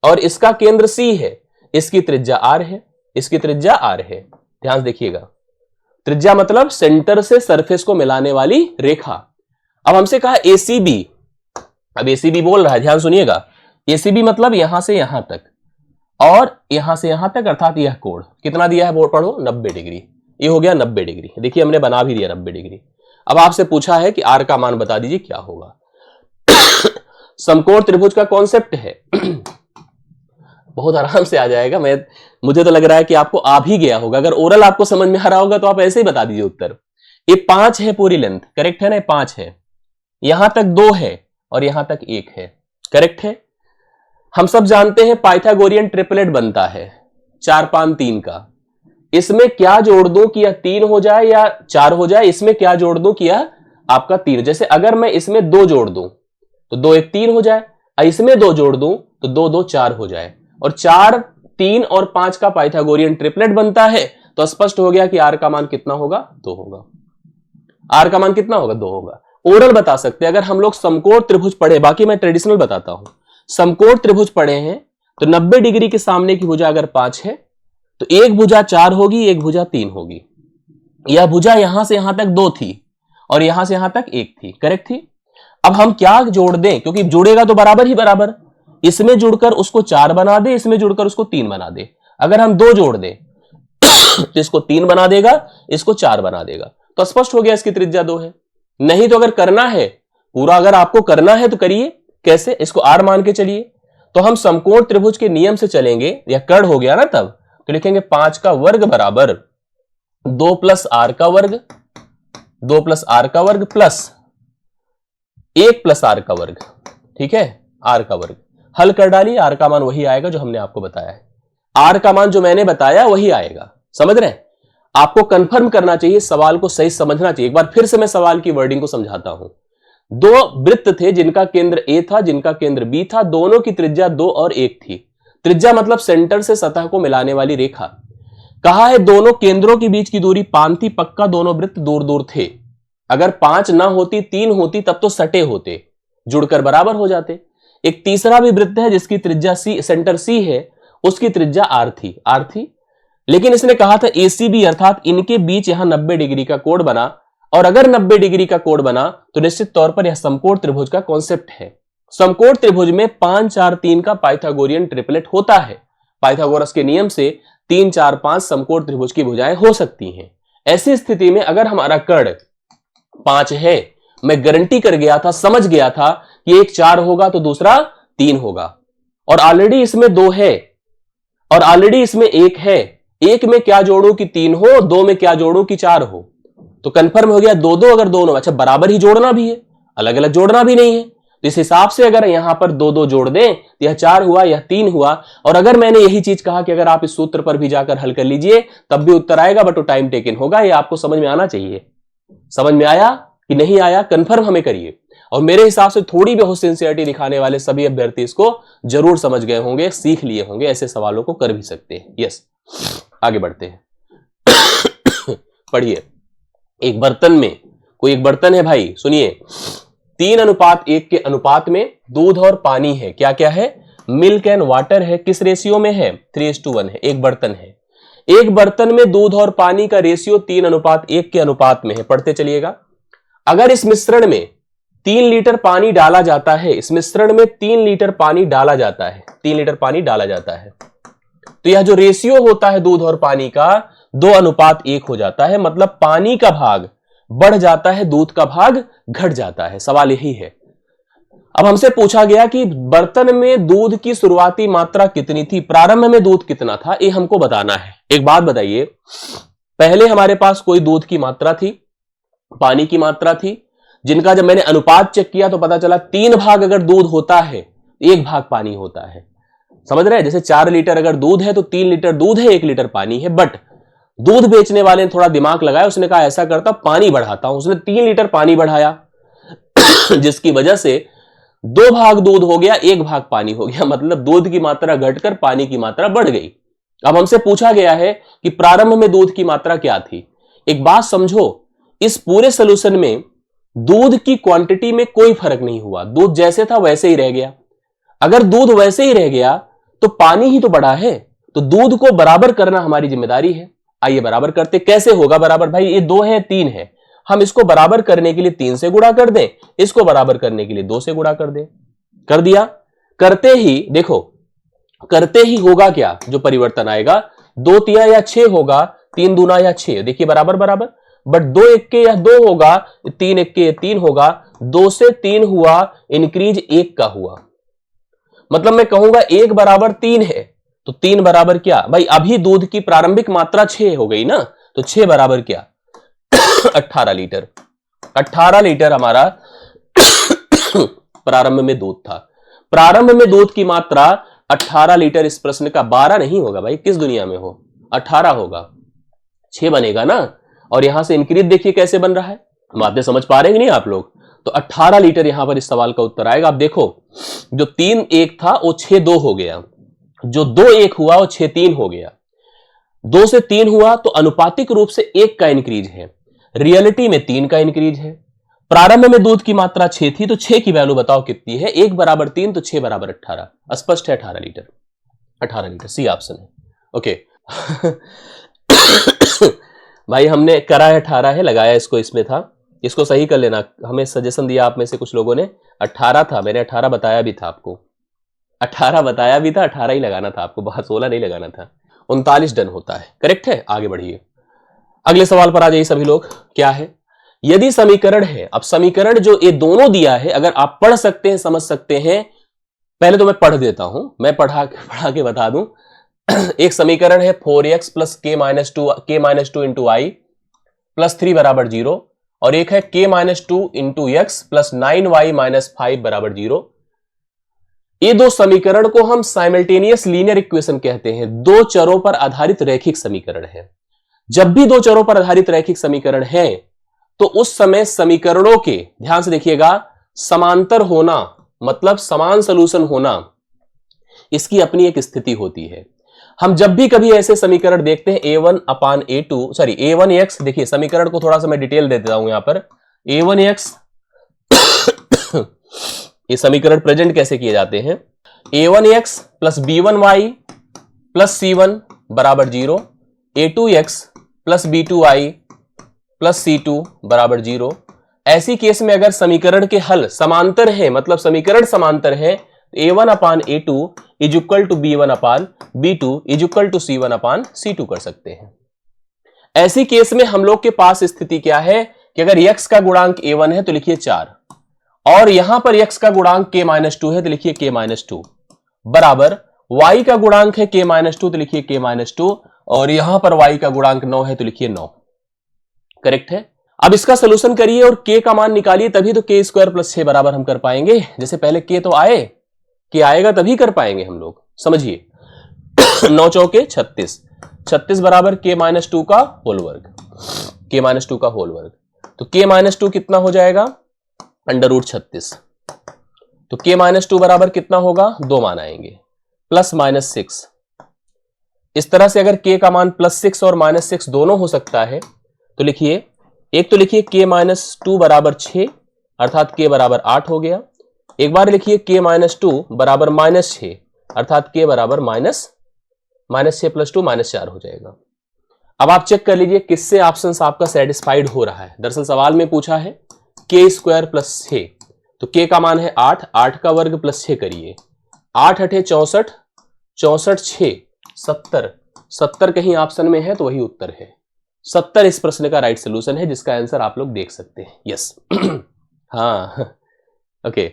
और इसका केंद्र C है, इसकी त्रिज्या R है, इसकी त्रिज्या R है। ध्यान से देखिएगा, त्रिज्या मतलब सेंटर से सरफेस को मिलाने वाली रेखा। अब हमसे कहा ACB, अब ACB बोल रहा है, ध्यान सुनिएगा। ACB मतलब यहां से यहां तक और यहां से यहां तक, अर्थात यह कोण कितना दिया है बोर्ड पढ़ो, 90 डिग्री। ये हो गया 90 डिग्री। देखिए हमने बना भी दिया 90 डिग्री। अब आपसे पूछा है कि R का मान बता दीजिए क्या होगा। समकोण त्रिभुज का कॉन्सेप्ट है बहुत आराम से आ जाएगा। मुझे तो लग रहा है कि आपको आ भी गया होगा। अगर ओरल आपको समझ में आ रहा होगा तो आप ऐसे ही बता दीजिए उत्तर। ये 5 है पूरी लेंथ, करेक्ट है ना, 5 है, यहां तक 2 है और यहां तक 1 है, करेक्ट है। हम सब जानते हैं पाइथागोरियन ट्रिपलेट बनता है 4 5 3 का। इसमें क्या जोड़ दूं कि यह 3 हो जाए या 4 हो जाए, इसमें क्या जोड़ दूं कि यह आपका 3। जैसे अगर मैं इसमें 2 जोड़ दूं तो 2 1 3 हो जाए, इसमें 2 जोड़ दूं तो 2 2 4 हो जाए, और 4 3 और 5 का पाइथागोरियन ट्रिपलेट बनता है। तो स्पष्ट हो गया कि R का मान कितना होगा, 2 होगा। R का मान कितना होगा, 2 होगा। ओरल बता सकते हैं। अगर हम लोग समकोण त्रिभुज पढ़े, बाकी मैं ट्रेडिशनल बताता हूं, समकोण त्रिभुज पढ़े हैं तो 90 डिग्री के सामने की भुजा अगर 5 है तो एक भुजा 4 होगी, एक भुजा 3 होगी। यह भुजा यहां से यहां तक 2 थी और यहां से यहां तक 1 थी, करेक्ट थी। अब हम क्या जोड़ दें, क्योंकि जुड़ेगा तो बराबर ही बराबर, इसमें जुड़कर उसको 4 बना दे, इसमें जुड़कर उसको 3 बना दे। अगर हम 2 जोड़ दें तो इसको 3 बना देगा, इसको 4 बना देगा। तो स्पष्ट हो गया इसकी त्रिज्या 2 है। नहीं तो अगर करना है पूरा, अगर आपको करना है तो करिए। कैसे, इसको R मान के चलिए। तो हम समकोण त्रिभुज के नियम से चलेंगे, या कर्ण हो गया ना तब, तो लिखेंगे 5 का वर्ग बराबर 2 प्लस R का वर्ग, 2 प्लस R का वर्ग प्लस 1 प्लस R का वर्ग, ठीक है, R का वर्ग। हल कर डालिए, R का मान वही आएगा जो हमने आपको बताया है। R का मान जो मैंने बताया वही आएगा, समझ रहे हैं। आपको कंफर्म करना चाहिए, सवाल को सही समझना चाहिए। एक बार फिर से मैं सवाल की वर्डिंग को समझाता हूं। 2 वृत्त थे जिनका केंद्र A था, जिनका केंद्र B था, दोनों की त्रिज्या 2 और 1 थी। त्रिज्या मतलब सेंटर से सतह को मिलाने वाली रेखा। कहा है दोनों केंद्रों के बीच की दूरी 5 थी, पक्का दोनों वृत्त दूर दूर थे। अगर 5 ना होती, 3 होती, तब तो सटे होते, जुड़कर बराबर हो जाते। एक तीसरा भी वृत्त है जिसकी त्रिज्या C, सेंटर C है, उसकी त्रिज्या R थी। लेकिन इसने कहा था ACB, अर्थात इनके बीच यहां 90 डिग्री का कोण बना, और अगर 90 डिग्री का कोण बना तो निश्चित तौर पर यह समकोण त्रिभुज का कॉन्सेप्ट है। समकोण त्रिभुज में 5 4 3 का पाइथागोरियन ट्रिपलेट होता है। पाइथागोरस के नियम से 3 4 5 समकोण त्रिभुज की भुजाएं हो सकती हैं। ऐसी स्थिति में अगर हमारा कर्ण 5 है, मैं गारंटी कर गया था, समझ गया था कि एक 4 होगा तो दूसरा 3 होगा, और ऑलरेडी इसमें 2 है और ऑलरेडी इसमें 1 है। 1 में क्या जोड़ू कि 3 हो, 2 में क्या जोड़ू कि 4 हो, तो कंफर्म हो गया 2 2। अगर दोनों, अच्छा बराबर ही जोड़ना भी है, अलग अलग जोड़ना भी नहीं है, तो इस हिसाब से अगर यहां पर 2 2 जोड़ दें तो यह 4 हुआ, यह 3 हुआ। और अगर मैंने यही चीज कहा कि अगर आप इस सूत्र पर भी जाकर हल कर लीजिए तब भी उत्तर आएगा, बट वो टाइम टेकन होगा। ये आपको समझ में आना चाहिए। समझ में आया कि नहीं आया, कंफर्म हमें करिए। और मेरे हिसाब से थोड़ी बहुत सिंसियरिटी दिखाने वाले सभी अभ्यर्थी इसको जरूर समझ गए होंगे, सीख लिए होंगे, ऐसे सवालों को कर भी सकते हैं। यस, आगे बढ़ते हैं। पढ़िए, एक बर्तन में, कोई एक बर्तन है भाई, सुनिए, 3:1 के अनुपात में दूध और पानी है। क्या क्या है, मिल्क एंड वाटर है। किस रेशियो में है, 3:1 है। एक बर्तन है, एक बर्तन में दूध और पानी का रेशियो 3:1 के अनुपात में है। पढ़ते चलिएगा। अगर इस मिश्रण में 3 लीटर पानी डाला जाता है, इस मिश्रण में 3 लीटर पानी डाला जाता है, 3 लीटर पानी डाला जाता है, तो यह जो रेशियो होता है दूध और पानी का 2:1 हो जाता है। मतलब पानी का भाग बढ़ जाता है, दूध का भाग घट जाता है। सवाल यही है। अब हमसे पूछा गया कि बर्तन में दूध की शुरुआती मात्रा कितनी थी, प्रारंभ में दूध कितना था, ये हमको बताना है। एक बात बताइए, पहले हमारे पास कोई दूध की मात्रा थी, पानी की मात्रा थी, जिनका जब मैंने अनुपात चेक किया तो पता चला 3 भाग अगर दूध होता है, 1 भाग पानी होता है। समझ रहे हैं, जैसे 4 लीटर अगर दूध है तो 3 लीटर दूध है, 1 लीटर पानी है। बट दूध बेचने वाले ने थोड़ा दिमाग लगाया, उसने कहा ऐसा करता पानी बढ़ाता हूं। उसने 3 लीटर पानी बढ़ाया जिसकी वजह से 2 भाग दूध हो गया, 1 भाग पानी हो गया। मतलब दूध की मात्रा घटकर पानी की मात्रा बढ़ गई। अब हमसे पूछा गया है कि प्रारंभ में दूध की मात्रा क्या थी। एक बात समझो, इस पूरे सोल्यूशन में दूध की क्वांटिटी में कोई फर्क नहीं हुआ, दूध जैसे था वैसे ही रह गया। अगर दूध वैसे ही रह गया तो पानी ही तो बढ़ा है, तो दूध को बराबर करना हमारी जिम्मेदारी है। आइए बराबर करते। कैसे होगा बराबर? भाई ये 2 है 3 है, हम इसको बराबर करने के लिए 3 से गुणा कर दें, इसको बराबर करने के लिए 2 से गुणा कर दें। कर दिया। करते ही देखो, करते ही होगा क्या जो परिवर्तन आएगा? 2 तिया या 6 होगा, 3 दूना या 6, देखिए बराबर बराबर। बट 2 एक्के या 2 होगा, 3 एक्के 3 होगा, 2 से 3 हुआ, इंक्रीज 1 का हुआ। मतलब मैं कहूंगा 1 बराबर 3 है, तो 3 बराबर क्या भाई? अभी दूध की प्रारंभिक मात्रा 6 हो गई ना, तो 6 बराबर क्या? 18 लीटर। 18 लीटर हमारा प्रारंभ में दूध था। प्रारंभ में दूध की मात्रा 18 लीटर इस प्रश्न का 12 नहीं होगा भाई, किस दुनिया में हो, 18 होगा, 6 बनेगा ना। और यहां से इंक्रीज देखिए कैसे बन रहा है, बातें समझ पा रहे हैं कि नहीं आप लोग? तो 18 लीटर यहां पर इस सवाल का उत्तर आएगा। आप देखो, जो 3 1 था वो 6 2 हो गया, जो 2 1 हुआ वो 6 3 हो गया, 2 से 3 हुआ तो अनुपातिक रूप से 1 का इंक्रीज है, रियलिटी में 3 का इंक्रीज है। प्रारंभ में दूध की मात्रा 6 थी, तो 6 की वैल्यू बताओ कितनी है? 1 बराबर 3, तो 6 बराबर 18। स्पष्ट है 18 लीटर। 18 लीटर सी ऑप्शन है। ओके भाई हमने करा है 18 है, लगाया इसको, इसमें था, इसको सही कर लेना। हमें सजेशन दिया आप में से कुछ लोगों ने, 18 था, मैंने 18 बताया भी था आपको, 18 बताया भी था, 18 ही लगाना था आपको, 16 नहीं लगाना था। 39 डन होता है, करेक्ट है। आगे बढ़िए, अगले सवाल पर आ जाइए सभी लोग। क्या है? यदि समीकरण है, अब समीकरण जो ये दोनों दिया है, अगर आप पढ़ सकते हैं, समझ सकते हैं, पहले तो मैं पढ़ देता हूं, मैं पढ़ा के बता दूं। एक समीकरण है 4x प्लस के माइनस टू इंटू आई प्लस 3 बराबर 0, और एक है k minus 2 into x plus 9y minus 5 बराबर 0। ये दो समीकरण को हम साइमल्टेनियस लीनियर इक्वेशन कहते हैं, दो चरों पर आधारित रैखिक समीकरण है। जब भी दो चरों पर आधारित रैखिक समीकरण है तो उस समय समीकरणों के, ध्यान से देखिएगा, समांतर होना मतलब समान सॉल्यूशन होना, इसकी अपनी एक स्थिति होती है। हम जब भी कभी ऐसे समीकरण देखते हैं a1 upon a2, sorry a1x, देखिए समीकरण को थोड़ा सा मैं डिटेल दे देता हूं यहां पर। a1x ये समीकरण प्रेजेंट कैसे किए जाते हैं? a1x plus b1y plus c1 बराबर 0, a2x plus b2y plus c2 बराबर 0। ऐसी केस में अगर समीकरण के हल समांतर है, मतलब समीकरण समांतर है, a1 upon a2 is equal to b1 upon b2 is equal to c1 upon c2 कर सकते हैं। ऐसी केस में हम लोग के पास स्थिति क्या है कि अगर x का गुणांक a1 है तो लिखिए 4, और यहां पर x का गुणांक k-2 है तो लिखिए k-2, बराबर y का गुणांक है k-2 तो लिखिए k-2, और यहां पर y का गुणांक 9 है तो लिखिए 9। करेक्ट है। अब इसका सोल्यूशन करिए और k का मान निकालिए, तभी तो k स्क्वायर प्लस 6 बराबर हम कर पाएंगे। जैसे पहले k तो आए, k आएगा तभी कर पाएंगे हम लोग, समझिए। 9 चौके 36, 36 बराबर k-2 का होल वर्ग, k-2 का होल वर्ग, तो k-2 कितना हो जाएगा? Under root 36। तो k-2 बराबर कितना होगा? 2 मान आएंगे, प्लस माइनस 6। इस तरह से अगर k का मान प्लस 6 और माइनस 6 दोनों हो सकता है तो लिखिए, एक तो लिखिए k-2 बराबर 6, अर्थात k बराबर 8 हो गया। एक बार लिखिए k-2 बराबर माइनस 6, अर्थात k बराबर माइनस 6 प्लस 2 माइनस 4 हो जाएगा। अब आप चेक कर लीजिए किससे ऑप्शन आपका सेटिस्फाइड हो रहा है। दरअसल सवाल में पूछा है k स्क्वायर प्लस 6, तो k का मान है 8, 8 का वर्ग प्लस 6 करिए, 8 8 64, 64 6 70, 70 कहीं ऑप्शन में है तो वही उत्तर है। 70 इस प्रश्न का राइट सोल्यूशन है, जिसका आंसर आप लोग देख सकते हैं। यस हाँ ओके,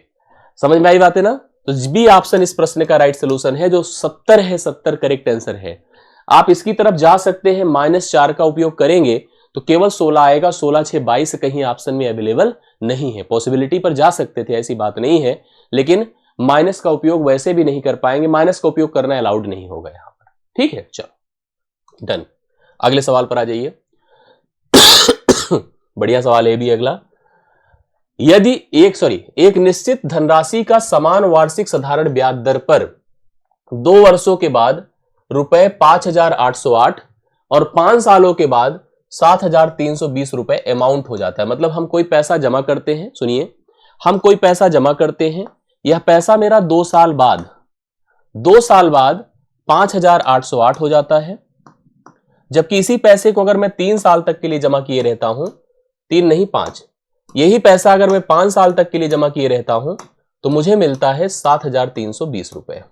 समझ में आई बात है ना? तो बी ऑप्शन इस प्रश्न का राइट सोल्यूशन है, जो 70 है, 70 करेक्ट आंसर है। आप इसकी तरफ जा सकते हैं, -4 का उपयोग करेंगे तो केवल 16 आएगा, 16 6 22 कहीं ऑप्शन में अवेलेबल नहीं है। पॉसिबिलिटी पर जा सकते थे, ऐसी बात नहीं है, लेकिन माइनस का उपयोग वैसे भी नहीं कर पाएंगे, माइनस का उपयोग करना अलाउड नहीं होगा यहां पर। ठीक है, चलो डन। अगले सवाल पर आ जाइए। बढ़िया सवाल है भी अगला। यदि एक निश्चित धनराशि का समान वार्षिक साधारण ब्याज दर पर 2 वर्षों के बाद रुपए 5,808 और 5 सालों के बाद 7,320 रुपए अमाउंट हो जाता है। मतलब हम कोई पैसा जमा करते हैं, सुनिए, हम कोई पैसा जमा करते हैं, यह पैसा मेरा 2 साल बाद 5,808 हो जाता है। जबकि इसी पैसे को अगर मैं 3 साल तक के लिए जमा किए रहता हूं, 3 नहीं 5, यही पैसा अगर मैं 5 साल तक के लिए जमा किए रहता हूं तो मुझे मिलता है 7,320 रुपए।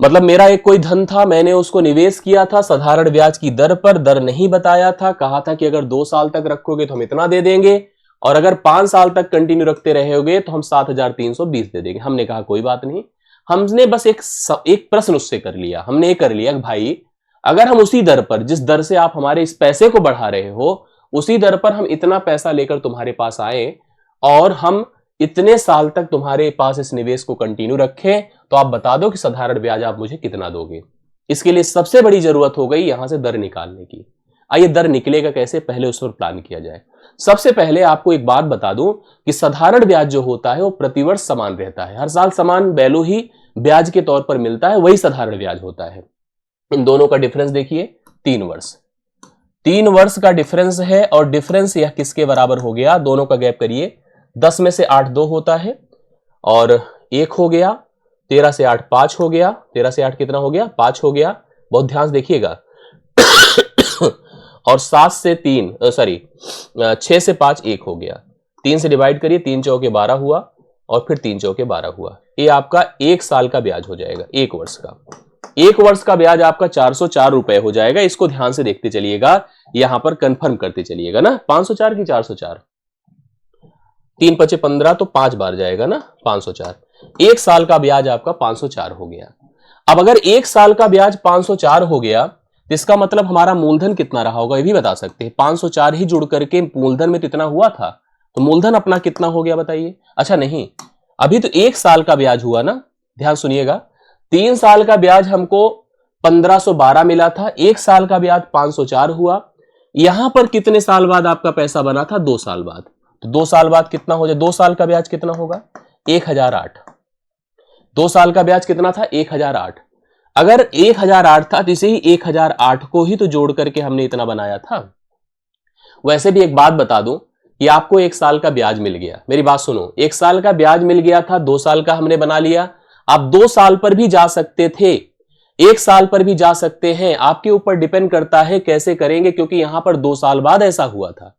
मतलब मेरा एक कोई धन था, मैंने उसको निवेश किया था साधारण ब्याज की दर पर, दर नहीं बताया था, कहा था कि अगर 2 साल तक रखोगे तो हम इतना दे देंगे और अगर 5 साल तक कंटिन्यू रखते रहोगे तो हम 7,320 दे देंगे। हमने कहा कोई बात नहीं, हमने बस एक प्रश्न उससे कर लिया। हमने ये कर लिया कि भाई अगर हम उसी दर पर, जिस दर से आप हमारे इस पैसे को बढ़ा रहे हो, उसी दर पर हम इतना पैसा लेकर तुम्हारे पास आए और हम इतने साल तक तुम्हारे पास इस निवेश को कंटिन्यू रखें, तो आप बता दो कि साधारण ब्याज आप मुझे कितना दोगे। इसके लिए सबसे बड़ी जरूरत हो गई यहां से दर निकालने की। आइए दर निकलेगा कैसे, पहले उस पर प्लान किया जाए। सबसे पहले आपको एक बात बता दूं कि साधारण ब्याज जो होता है वो प्रतिवर्ष समान रहता है, हर साल समान वैल्यू ही ब्याज के तौर पर मिलता है, वही साधारण ब्याज होता है। इन दोनों का डिफरेंस देखिए 3 वर्ष, 3 वर्ष का डिफरेंस है। और डिफरेंस यह किसके बराबर हो गया, दोनों का गैप करिए, 10 में से 8 2 होता है और 1 हो गया, 13 से 8 5 हो गया, 13 से 8 कितना हो गया, 5 हो गया, बहुत ध्यान से देखिएगा। और 6 से 5 1 हो गया, 3 से डिवाइड करिए, 3 चौके 12 हुआ और फिर 3 चौके 12 हुआ। ये आपका 1 साल का ब्याज हो जाएगा, 1 वर्ष का। 1 वर्ष का ब्याज आपका 404 रुपए हो जाएगा। इसको ध्यान से देखते चलिएगा, यहां पर कंफर्म करते चलिएगा ना, 504 की 404, 3 पचे 15 तो 5 बार जाएगा ना, 504। 1 साल का ब्याज आपका 504 हो गया। अब अगर 1 साल का ब्याज 504 हो गया तो इसका मतलब हमारा मूलधन कितना रहा होगा, ये भी बता सकते हैं। 504 ही जुड़ करके मूलधन में तो इतना हुआ था, तो मूलधन अपना कितना हो गया बताइए। अच्छा नहीं, अभी तो 1 साल का ब्याज हुआ ना, ध्यान सुनिएगा। 3 साल का ब्याज हमको 1512 मिला था, 1 साल का ब्याज 504 हुआ। यहां पर कितने साल बाद आपका पैसा बना था, 2 साल बाद। तो 2 साल बाद कितना हो जाए, 2 साल का ब्याज कितना होगा, 1008। 2 साल का ब्याज कितना था, 1008। अगर 1008 था तो इसे ही 1008 को ही तो जोड़ करके हमने इतना बनाया था। वैसे भी एक बात बता दूं कि आपको 1 साल का ब्याज मिल गया, मेरी बात सुनो, 1 साल का ब्याज मिल गया था, 2 साल का हमने बना लिया। आप 2 साल पर भी जा सकते थे, 1 साल पर भी जा सकते हैं, आपके ऊपर डिपेंड करता है कैसे करेंगे, क्योंकि यहां पर 2 साल बाद ऐसा हुआ था।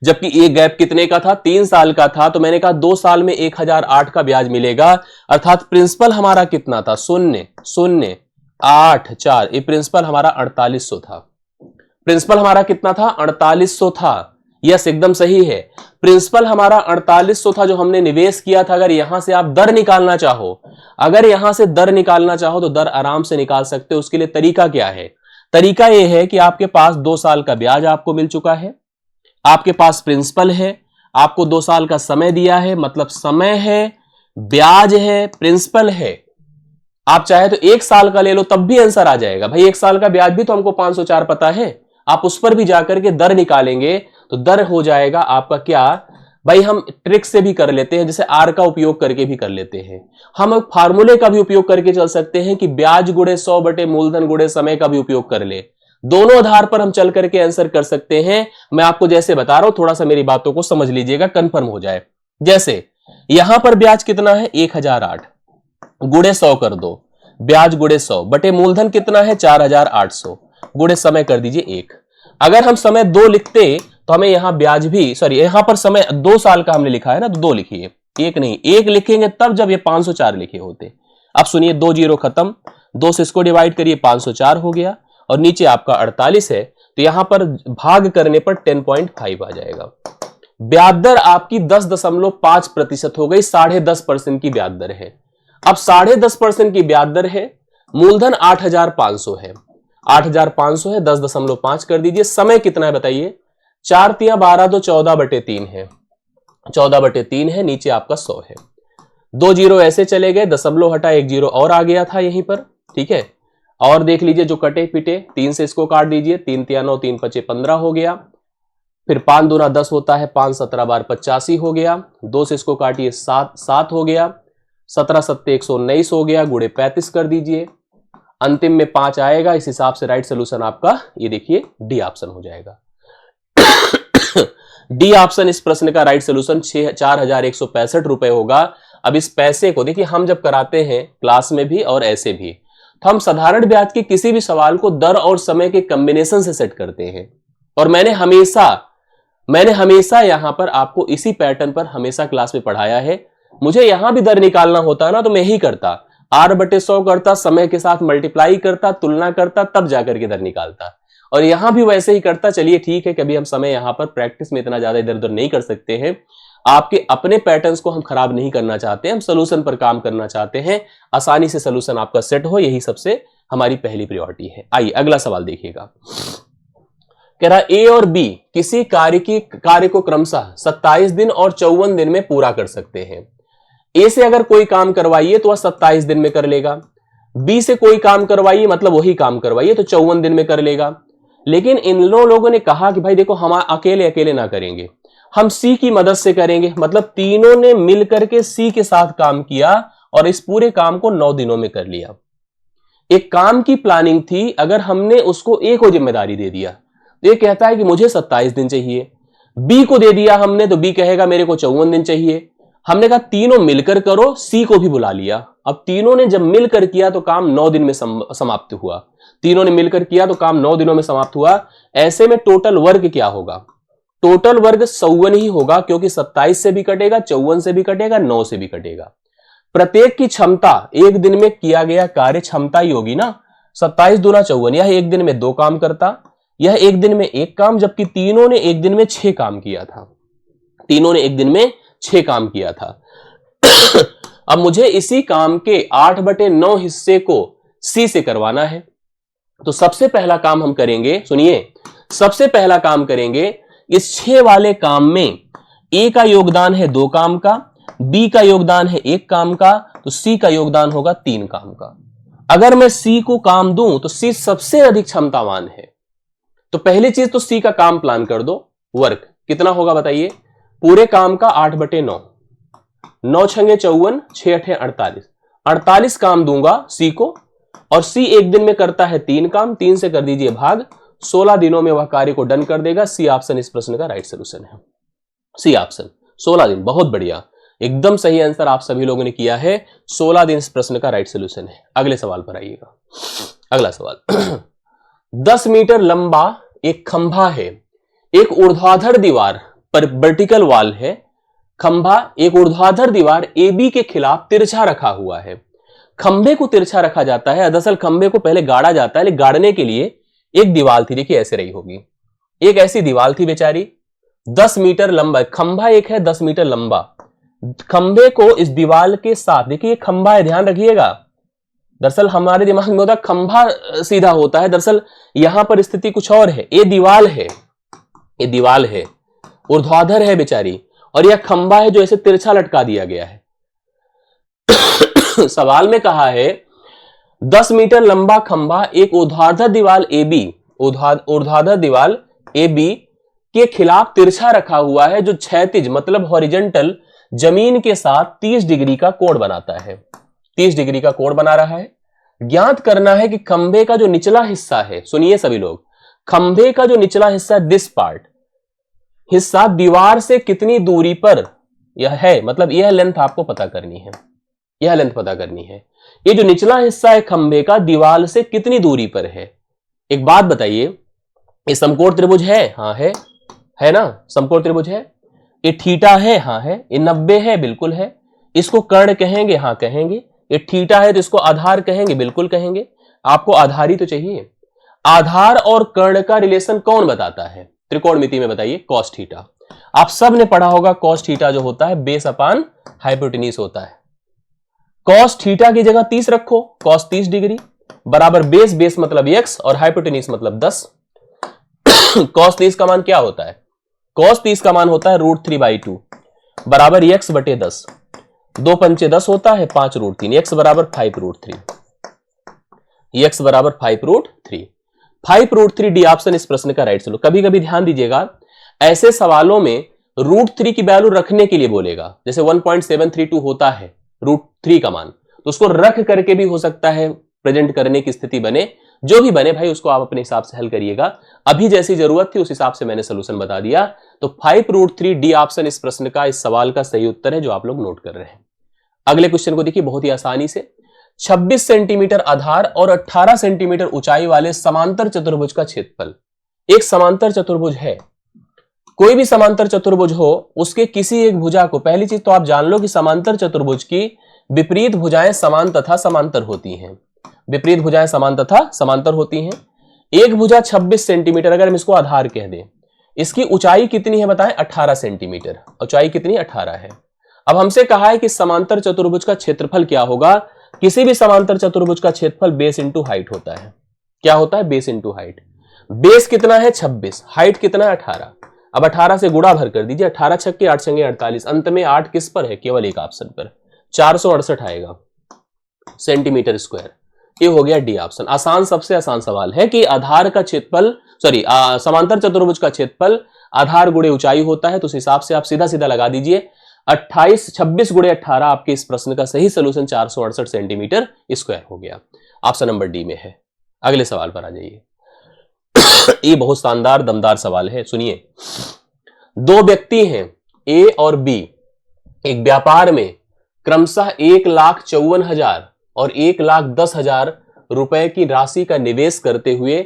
जबकि ये गैप कितने का था, 3 साल का था, तो मैंने कहा 2 साल में 1008 का ब्याज मिलेगा। अर्थात प्रिंसिपल हमारा कितना था, 0.084, ये प्रिंसिपल हमारा 4800 था। प्रिंसिपल हमारा कितना था, 4800 था। यस, एकदम सही है, प्रिंसिपल हमारा 4800 था जो हमने निवेश किया था। अगर यहां से आप दर निकालना चाहो, अगर यहां से दर निकालना चाहो तो दर आराम से निकाल सकते हो। उसके लिए तरीका क्या है, तरीका यह है कि आपके पास 2 साल का ब्याज आपको मिल चुका है, आपके पास प्रिंसिपल है, आपको 2 साल का समय दिया है, मतलब समय है, ब्याज है, प्रिंसिपल है। आप चाहे तो 1 साल का ले लो तब भी आंसर आ जाएगा। भाई 1 साल का ब्याज भी तो हमको 504 पता है, आप उस पर भी जाकर के दर निकालेंगे तो दर हो जाएगा आपका क्या, भाई हम ट्रिक से भी कर लेते हैं, जैसे आर का उपयोग करके भी कर लेते हैं, हम फार्मूले का भी उपयोग करके चल सकते हैं कि ब्याज गुणे 100 बटे मूलधन गुणे समय का भी उपयोग कर ले। दोनों आधार पर हम चल करके आंसर कर सकते हैं। मैं आपको जैसे बता रहा हूं, थोड़ा सा मेरी बातों को समझ लीजिएगा, कंफर्म हो जाए। जैसे यहां पर ब्याज कितना है, 1008 गुणे 100 कर दो, ब्याज गुणे 100 बटे मूलधन कितना है, 4800 गुणे समय कर दीजिए 1। अगर हम समय 2 लिखते तो हमें यहां ब्याज भी, सॉरी यहां पर समय 2 साल का हमने लिखा है ना, तो 2 लिखिए, 1 नहीं, 1 लिखेंगे तब जब ये 504 लिखे होते। अब सुनिए, 2 जीरो खत्म, 2 से इसको डिवाइड करिए, 504 हो गया और नीचे आपका 48 है, तो यहां पर भाग करने पर 10.5 आ जाएगा। ब्याज दर आपकी 10.5% हो गई, 10.5% की ब्याज दर है। अब 10.5% की ब्याज दर है, मूलधन 8500 है, 8500 है, 10.5 कर दीजिए। समय कितना है बताइए, 4 तिया 12 तो 14 बटे 3 है, 14 बटे 3 है, नीचे आपका 100 है। 2 जीरो ऐसे चले गए, दशमलव हटा, 1 जीरो और आ गया था यहीं पर, ठीक है। और देख लीजिए जो कटे पिटे, 3 से इसको काट दीजिए, 3 तिया 9, 3 पचे 15 हो गया। फिर 5 दूना 10 होता है, 5 17 बार 85 हो गया। 2 से इसको काटिए, 7 हो गया, 17 सत्ते 119 हो गया, गुणे 35 कर दीजिए। अंतिम में 5 आएगा, इस हिसाब से राइट सोल्यूशन आपका ये देखिए डी ऑप्शन हो जाएगा। डी ऑप्शन इस प्रश्न का राइट सोल्यूशन 4165 रुपए होगा। अब इस पैसे को देखिए, हम जब कराते हैं क्लास में भी और ऐसे भी, तो हम साधारण ब्याज के किसी भी सवाल को दर और समय के कॉम्बिनेशन से सेट करते हैं, और मैंने हमेशा यहां पर आपको इसी पैटर्न पर हमेशा क्लास में पढ़ाया है। मुझे यहां भी दर निकालना होता ना तो मैं ही करता, R/100 करता, समय के साथ मल्टीप्लाई करता, तुलना करता, तब जाकर के दर निकालता, और यहां भी वैसे ही करता। चलिए ठीक है, कभी हम समय यहां पर प्रैक्टिस में इतना ज्यादा इधर उधर नहीं कर सकते हैं, आपके अपने पैटर्न्स को हम खराब नहीं करना चाहते, हम सोल्यूशन पर काम करना चाहते हैं, आसानी से सोल्यूशन आपका सेट हो, यही सबसे हमारी पहली प्रायोरिटी है। आइए अगला सवाल देखिएगा। कह रहा ए और बी किसी कार्य को क्रमशः 27 दिन और 54 दिन में पूरा कर सकते हैं। ए से अगर कोई काम करवाइए तो वह 27 दिन में कर लेगा, बी से कोई काम करवाइए मतलब वही काम करवाइए तो 54 दिन में कर लेगा। लेकिन इन लोगों ने कहा कि भाई देखो, हम अकेले अकेले ना करेंगे, हम सी की मदद से करेंगे। मतलब तीनों ने मिलकर के सी के साथ काम किया और इस पूरे काम को 9 दिनों में कर लिया। एक काम की प्लानिंग थी, अगर हमने उसको ए को जिम्मेदारी दे दिया तो ये कहता है कि मुझे 27 दिन चाहिए, बी को दे दिया हमने तो बी कहेगा मेरे को 54 दिन चाहिए। हमने कहा तीनों मिलकर करो, सी को भी बुला लिया। अब तीनों ने जब मिलकर किया तो काम 9 दिन में समाप्त हुआ, तीनों ने मिलकर किया तो काम 9 दिनों में समाप्त हुआ। ऐसे में टोटल वर्ग क्या होगा? टोटल वर्ग 54 ही होगा, क्योंकि 27 से भी कटेगा, 54 से भी कटेगा, 9 से भी कटेगा। प्रत्येक की क्षमता, एक दिन में किया गया कार्य क्षमता ही होगी ना। 27 दूना 54, यह एक दिन में 2 काम करता, यह एक दिन में 1 काम, जबकि तीनों ने एक दिन में 6 काम किया था, तीनों ने एक दिन में 6 काम किया था। अब मुझे इसी काम के 8/9 हिस्से को सी से करवाना है, तो सबसे पहला काम हम करेंगे, सुनिए, सबसे पहला काम करेंगे, इस 6 वाले काम में ए का योगदान है 2 काम का, बी का योगदान है 1 काम का, तो सी का योगदान होगा 3 काम का। अगर मैं सी को काम दूं तो सी सबसे अधिक क्षमतावान है, तो पहली चीज तो सी का काम प्लान कर दो। वर्क कितना होगा बताइए? पूरे काम का 8/9, 9 छंगे 54, 6 अठे 48, 48 काम दूंगा सी को, और सी एक दिन में करता है 3 काम, 3 से कर दीजिए भाग, 16 दिनों में वह कार्य को डन कर देगा। सी ऑप्शन इस प्रश्न का राइट सोल्यूशन है। सी ऑप्शन 16 दिन, बहुत बढ़िया, एकदम सही आंसर आप सभी लोगों ने किया है। 16 दिन इस प्रश्न का राइट सोल्यूशन है। अगले सवाल पर आइएगा। अगला सवाल 10 मीटर लंबा एक खंभा है, एक ऊर्ध्वाधर दीवार पर वर्टिकल वॉल है, खंभा एक ऊर्ध्वाधर दीवार ए बी के खिलाफ तिरछा रखा हुआ है। खंभे को तिरछा रखा जाता है, दरअसल खंभे को पहले गाड़ा जाता है, लेकिन गाड़ने के लिए एक दीवार थी, देखिए ऐसे रही होगी, एक ऐसी दीवार थी बेचारी, 10 मीटर लंबा, खंभा एक है 10 मीटर लंबा, खंभे को इस दीवार के साथ, देखिए खंभा है, ध्यान रखिएगा, दरअसल हमारे दिमाग में होता खंभा सीधा होता है, दरअसल यहां पर स्थिति कुछ और है। ये दीवार है, ये दीवार है, ऊर्ध्वाधर है बेचारी, और यह खंभा है जो ऐसे तिरछा लटका दिया गया है। सवाल में कहा है 10 मीटर लंबा खंभा एक ऊर्ध्वाधर दीवार ए बी, ऊर्ध्वाधर दीवार ए बी के खिलाफ तिरछा रखा हुआ है, जो क्षैतिज मतलब हॉरिजॉन्टल जमीन के साथ 30 डिग्री का कोण बनाता है, 30 डिग्री का कोण बना रहा है। ज्ञात करना है कि खंभे का जो निचला हिस्सा है, सुनिए सभी लोग, खंभे का जो निचला हिस्सा, दिस पार्ट हिस्सा दीवार से कितनी दूरी पर यह है, मतलब यह लेंथ आपको पता करनी है, यह लेंथ पता करनी है। ये जो निचला हिस्सा है खंभे का दीवार से कितनी दूरी पर है। एक बात बताइए, ये समकोण त्रिभुज है? हाँ है ना, समकोण त्रिभुज है। ये थीटा है? हाँ है। ये 90 है? बिल्कुल है। इसको कर्ण कहेंगे? हाँ कहेंगे। ये थीटा है तो इसको आधार कहेंगे? बिल्कुल कहेंगे। आपको आधार ही तो चाहिए। आधार और कर्ण का रिलेशन कौन बताता है त्रिकोणमिति में? बताइए, कॉस थीटा। आप सब ने पढ़ा होगा, कॉस थीटा जो होता है बेस अपान हाइपोटेन्यूज होता है। कॉस थीटा की जगह 30 रखो, कॉस 30 डिग्री बराबर बेस, बेस मतलब x और हाइपोटेन्यूज मतलब 10। कॉस 30 का मान क्या होता है? कॉस 30 का मान होता है √3/2 बराबर x बटे 10, 2 पंचे 10 होता है, 5 √3, x बराबर 5√3, x बराबर 5√3, 5√3 डी ऑप्शन इस प्रश्न का राइट सोल्यूशन। कभी कभी ध्यान दीजिएगा, ऐसे सवालों में √3 की वैल्यू रखने के लिए बोलेगा, जैसे 1.732 होता है √3 का मान, तो उसको रख करके भी हो सकता है प्रेजेंट करने की स्थिति बने, जो भी बने भाई उसको आप अपने हिसाब से हल करिएगा। अभी जैसी जरूरत थी उस हिसाब से मैंने सोल्यूशन बता दिया। तो 5√3 डी ऑप्शन इस प्रश्न का, इस सवाल का सही उत्तर है जो आप लोग नोट कर रहे हैं। अगले क्वेश्चन को देखिए बहुत ही आसानी से। 26 सेंटीमीटर आधार और 18 सेंटीमीटर ऊंचाई वाले समांतर चतुर्भुज का क्षेत्रफल। एक समांतर चतुर्भुज है, कोई भी समांतर चतुर्भुज हो, उसके किसी एक भुजा को, पहली चीज तो आप जान लो कि समांतर चतुर्भुज की विपरीत भुजाएं समान तथा समांतर होती हैं। विपरीत भुजाएं समान तथा समांतर होती हैं। एक भुजा 26 सेंटीमीटर, अगर हम इसको आधार कह दें, इसकी ऊंचाई कितनी है बताएं? 18 सेंटीमीटर। ऊंचाई कितनी? 18 है। अब हमसे कहा है कि समांतर चतुर्भुज का क्षेत्रफल क्या होगा। किसी भी समांतर चतुर्भुज का क्षेत्रफल बेस इंटू हाइट होता है। क्या होता है? Base into height. बेस कितना है? 26, हाइट कितना है? 18। अब 18 से गुणा भर कर दीजिए, 18 छक्के 8 छंगे 48, अंत में 8 किस पर है? केवल एक ऑप्शन पर, 468 आएगा सेंटीमीटर स्क्वायर। ये हो गया डी ऑप्शन। आसान, सबसे आसान सवाल है कि आधार का क्षेत्रफल, समांतर चतुर्भुज का क्षेत्रफल आधार गुणे ऊंचाई होता है। तो उस हिसाब से आप सीधा सीधा लगा दीजिए। 26 गुणे 18 आपके इस प्रश्न का सही सोल्यूशन 468 सेंटीमीटर स्क्वायर हो गया। ऑप्शन नंबर डी में है। अगले सवाल पर आ जाइए। ये बहुत शानदार दमदार सवाल है, सुनिए। दो व्यक्ति हैं ए और बी, एक व्यापार में क्रमशः 1,54,000 और 1,10,000 रुपए की राशि का निवेश करते हुए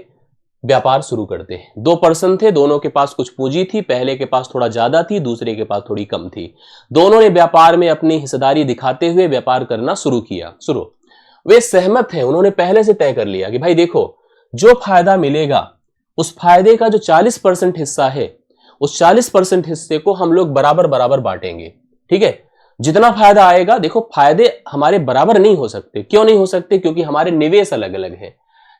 व्यापार शुरू करते हैं। दो पर्सन थे, दोनों के पास कुछ पूंजी थी। पहले के पास थोड़ा ज्यादा थी, दूसरे के पास थोड़ी कम थी। दोनों ने व्यापार में अपनी हिस्सेदारी दिखाते हुए व्यापार करना शुरू किया। वे सहमत हैं, उन्होंने पहले से तय कर लिया कि भाई देखो, जो फायदा मिलेगा उस फायदे का जो 40% हिस्सा है, उस 40% हिस्से को हम लोग बराबर बराबर बांटेंगे। ठीक है, जितना फायदा आएगा, देखो फायदे हमारे बराबर नहीं हो सकते। क्यों नहीं हो सकते? क्योंकि हमारे निवेश अलग अलग है।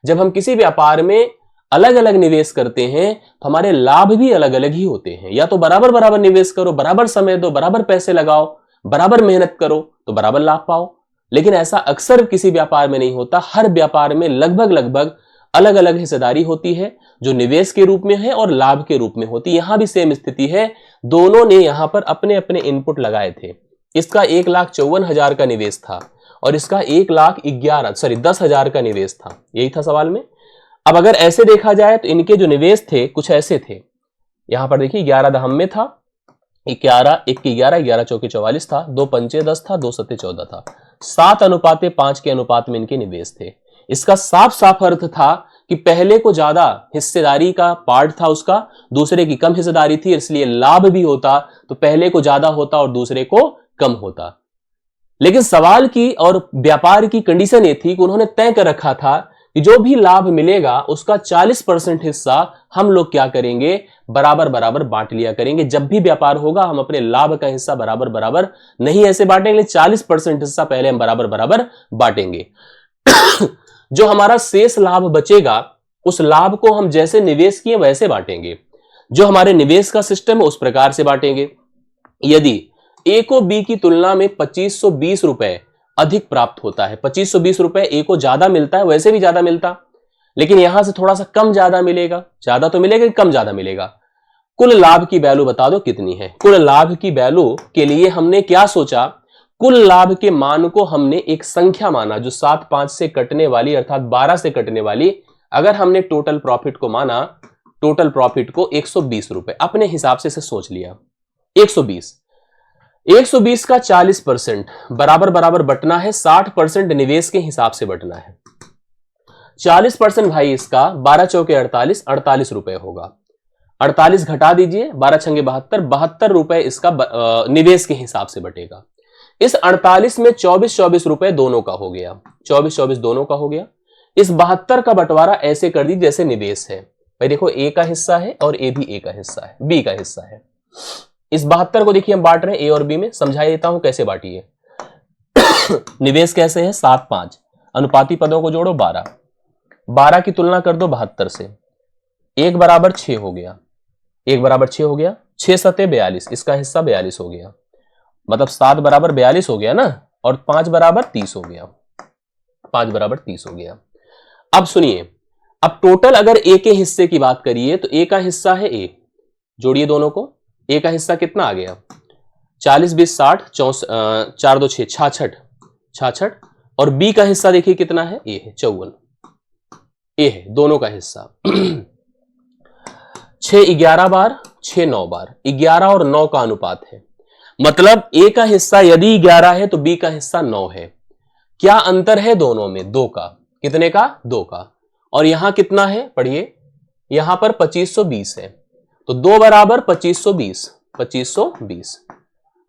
जब हम किसी व्यापार में अलग अलग निवेश करते हैं तो हमारे लाभ भी अलग अलग ही होते हैं। या तो बराबर बराबर निवेश करो, बराबर समय दो, बराबर पैसे लगाओ, बराबर मेहनत करो तो बराबर लाभ पाओ। लेकिन ऐसा अक्सर किसी व्यापार में नहीं होता। हर व्यापार में लगभग अलग अलग हिस्सेदारी होती है, जो निवेश के रूप में है और लाभ के रूप में होती है। यहां भी सेम स्थिति है। दोनों ने यहां पर अपने अपने इनपुट लगाए थे। इसका 1,54,000 का निवेश था और इसका 10,000 का निवेश था। यही था सवाल में। अब अगर ऐसे देखा जाए तो इनके जो निवेश थे कुछ ऐसे थे। यहां पर देखिए 11 दहम में था, 11 1 की 11, 11 चौके 44 था, 2 पंचे 10 था, 2 सत्ते 14 था। 7:5 के अनुपात में इनके निवेश थे। इसका साफ साफ अर्थ था कि पहले को ज्यादा हिस्सेदारी का पार्ट था उसका, दूसरे की कम हिस्सेदारी थी, इसलिए लाभ भी होता तो पहले को ज्यादा होता और दूसरे को कम होता। लेकिन सवाल की और व्यापार की कंडीशन ये थी कि उन्होंने तय कर रखा था कि जो भी लाभ मिलेगा उसका 40% हिस्सा हम लोग क्या करेंगे? बराबर बराबर बांट लिया करेंगे। जब भी व्यापार होगा हम अपने लाभ का हिस्सा बराबर बराबर नहीं ऐसे बांटेंगे, 40% हिस्सा पहले हम बराबर बराबर बांटेंगे। जो हमारा शेष लाभ बचेगा उस लाभ को हम जैसे निवेश किए वैसे बांटेंगे। जो हमारे निवेश का सिस्टम है उस प्रकार से बांटेंगे। यदि ए को बी की तुलना में 2520 रुपए अधिक प्राप्त होता है, 2520 रुपए ए को ज्यादा मिलता है, वैसे भी ज्यादा मिलता, लेकिन यहां से थोड़ा सा कम ज्यादा मिलेगा। ज्यादा तो मिलेगा, कम ज्यादा मिलेगा। कुल लाभ की वैल्यू बता दो कितनी है? कुल लाभ की वैल्यू के लिए हमने क्या सोचा? कुल लाभ के मान को हमने एक संख्या माना जो 7 5 से कटने वाली, अर्थात 12 से कटने वाली। अगर हमने टोटल प्रॉफिट को माना, टोटल प्रॉफिट को 120 रुपए अपने हिसाब से सोच लिया। 120 का 40% बराबर बराबर बटना है, 60% निवेश के हिसाब से बटना है। 40% भाई इसका 12 चौके 48 रुपए होगा। 48 घटा दीजिए, 12 छंगे 72 रुपए इसका निवेश के हिसाब से बटेगा। इस 48 में 24 रुपए दोनों का हो गया, 24 दोनों का हो गया। इस 72 का बंटवारा ऐसे कर दीजिए जैसे निवेश है। भाई देखो, ए का हिस्सा है और ए भी ए का हिस्सा है, बी का हिस्सा है। इस 72 को देखिए हम बांट रहे हैं ए और बी में। समझा देता हूं कैसे बांटिए। निवेश कैसे है? 7 5, अनुपाती पदों को जोड़ो 12 की तुलना कर दो 72 से। 1 बराबर 6 हो गया, 1 बराबर 6 हो गया, 6 सत्ते 42, इसका हिस्सा 42 हो गया। मतलब 7 बराबर 42 हो गया ना, और 5 बराबर 30 हो गया, 5 बराबर 30 हो गया। अब सुनिए, अब टोटल अगर ए के हिस्से की बात करिए तो ए का हिस्सा है ए, जोड़िए दोनों को। ए का हिस्सा कितना आ गया? 40 20 60, 4 2 6, 66, और बी का हिस्सा देखिए कितना है, ए है 54, ए है दोनों का हिस्सा। 6 11 बार, 6 9 बार, 11 और 9 का अनुपात है, मतलब ए का हिस्सा यदि 11 है तो बी का हिस्सा 9 है। क्या अंतर है दोनों में, 2 का, कितने का, 2 का। और यहां कितना है पढ़िए, यहां पर 2520 है, तो 2 बराबर 2520, 2520।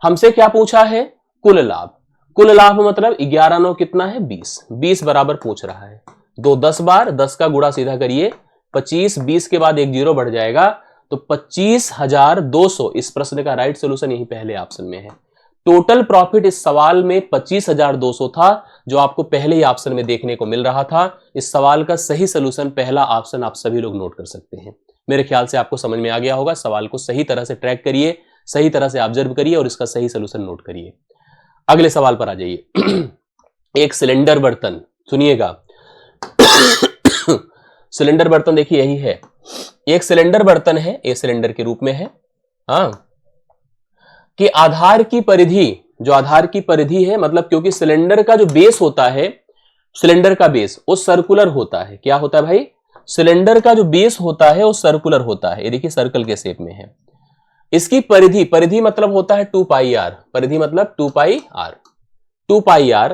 हमसे क्या पूछा है, कुल लाभ। कुल लाभ मतलब 11 9 कितना है, 20, 20 बराबर पूछ रहा है। 2 10 बार, 10 का गुणा सीधा करिए, 25, 20 के बाद एक जीरो बढ़ जाएगा, तो 25,200 इस प्रश्न का राइट सोल्यूशन यही पहले ऑप्शन में है। टोटल प्रॉफिट इस सवाल में 25,200 था, जो आपको पहले ही ऑप्शन में देखने को मिल रहा था। इस सवाल का सही सोल्यूशन पहला ऑप्शन आप सभी लोग नोट कर सकते हैं। मेरे ख्याल से आपको समझ में आ गया होगा। सवाल को सही तरह से ट्रैक करिए, सही तरह से ऑब्जर्व करिए और इसका सही सोल्यूशन नोट करिए। अगले सवाल पर आ जाइए। एक सिलेंडर बर्तन, सुनिएगा। सिलेंडर बर्तन देखिए यही है, एक सिलेंडर बर्तन है, ए सिलेंडर के रूप में है, हाँ, कि आधार की परिधि, जो आधार की परिधि है, मतलब क्योंकि सिलेंडर का जो बेस होता है, सिलेंडर का बेस वो सर्कुलर होता है। क्या होता है भाई, सिलेंडर का जो बेस होता है वो सर्कुलर होता है। ये देखिए सर्कल के शेप में है। इसकी परिधि, परिधि मतलब होता है 2 पाई आर, परिधि मतलब 2 पाई आर, 2 पाई आर,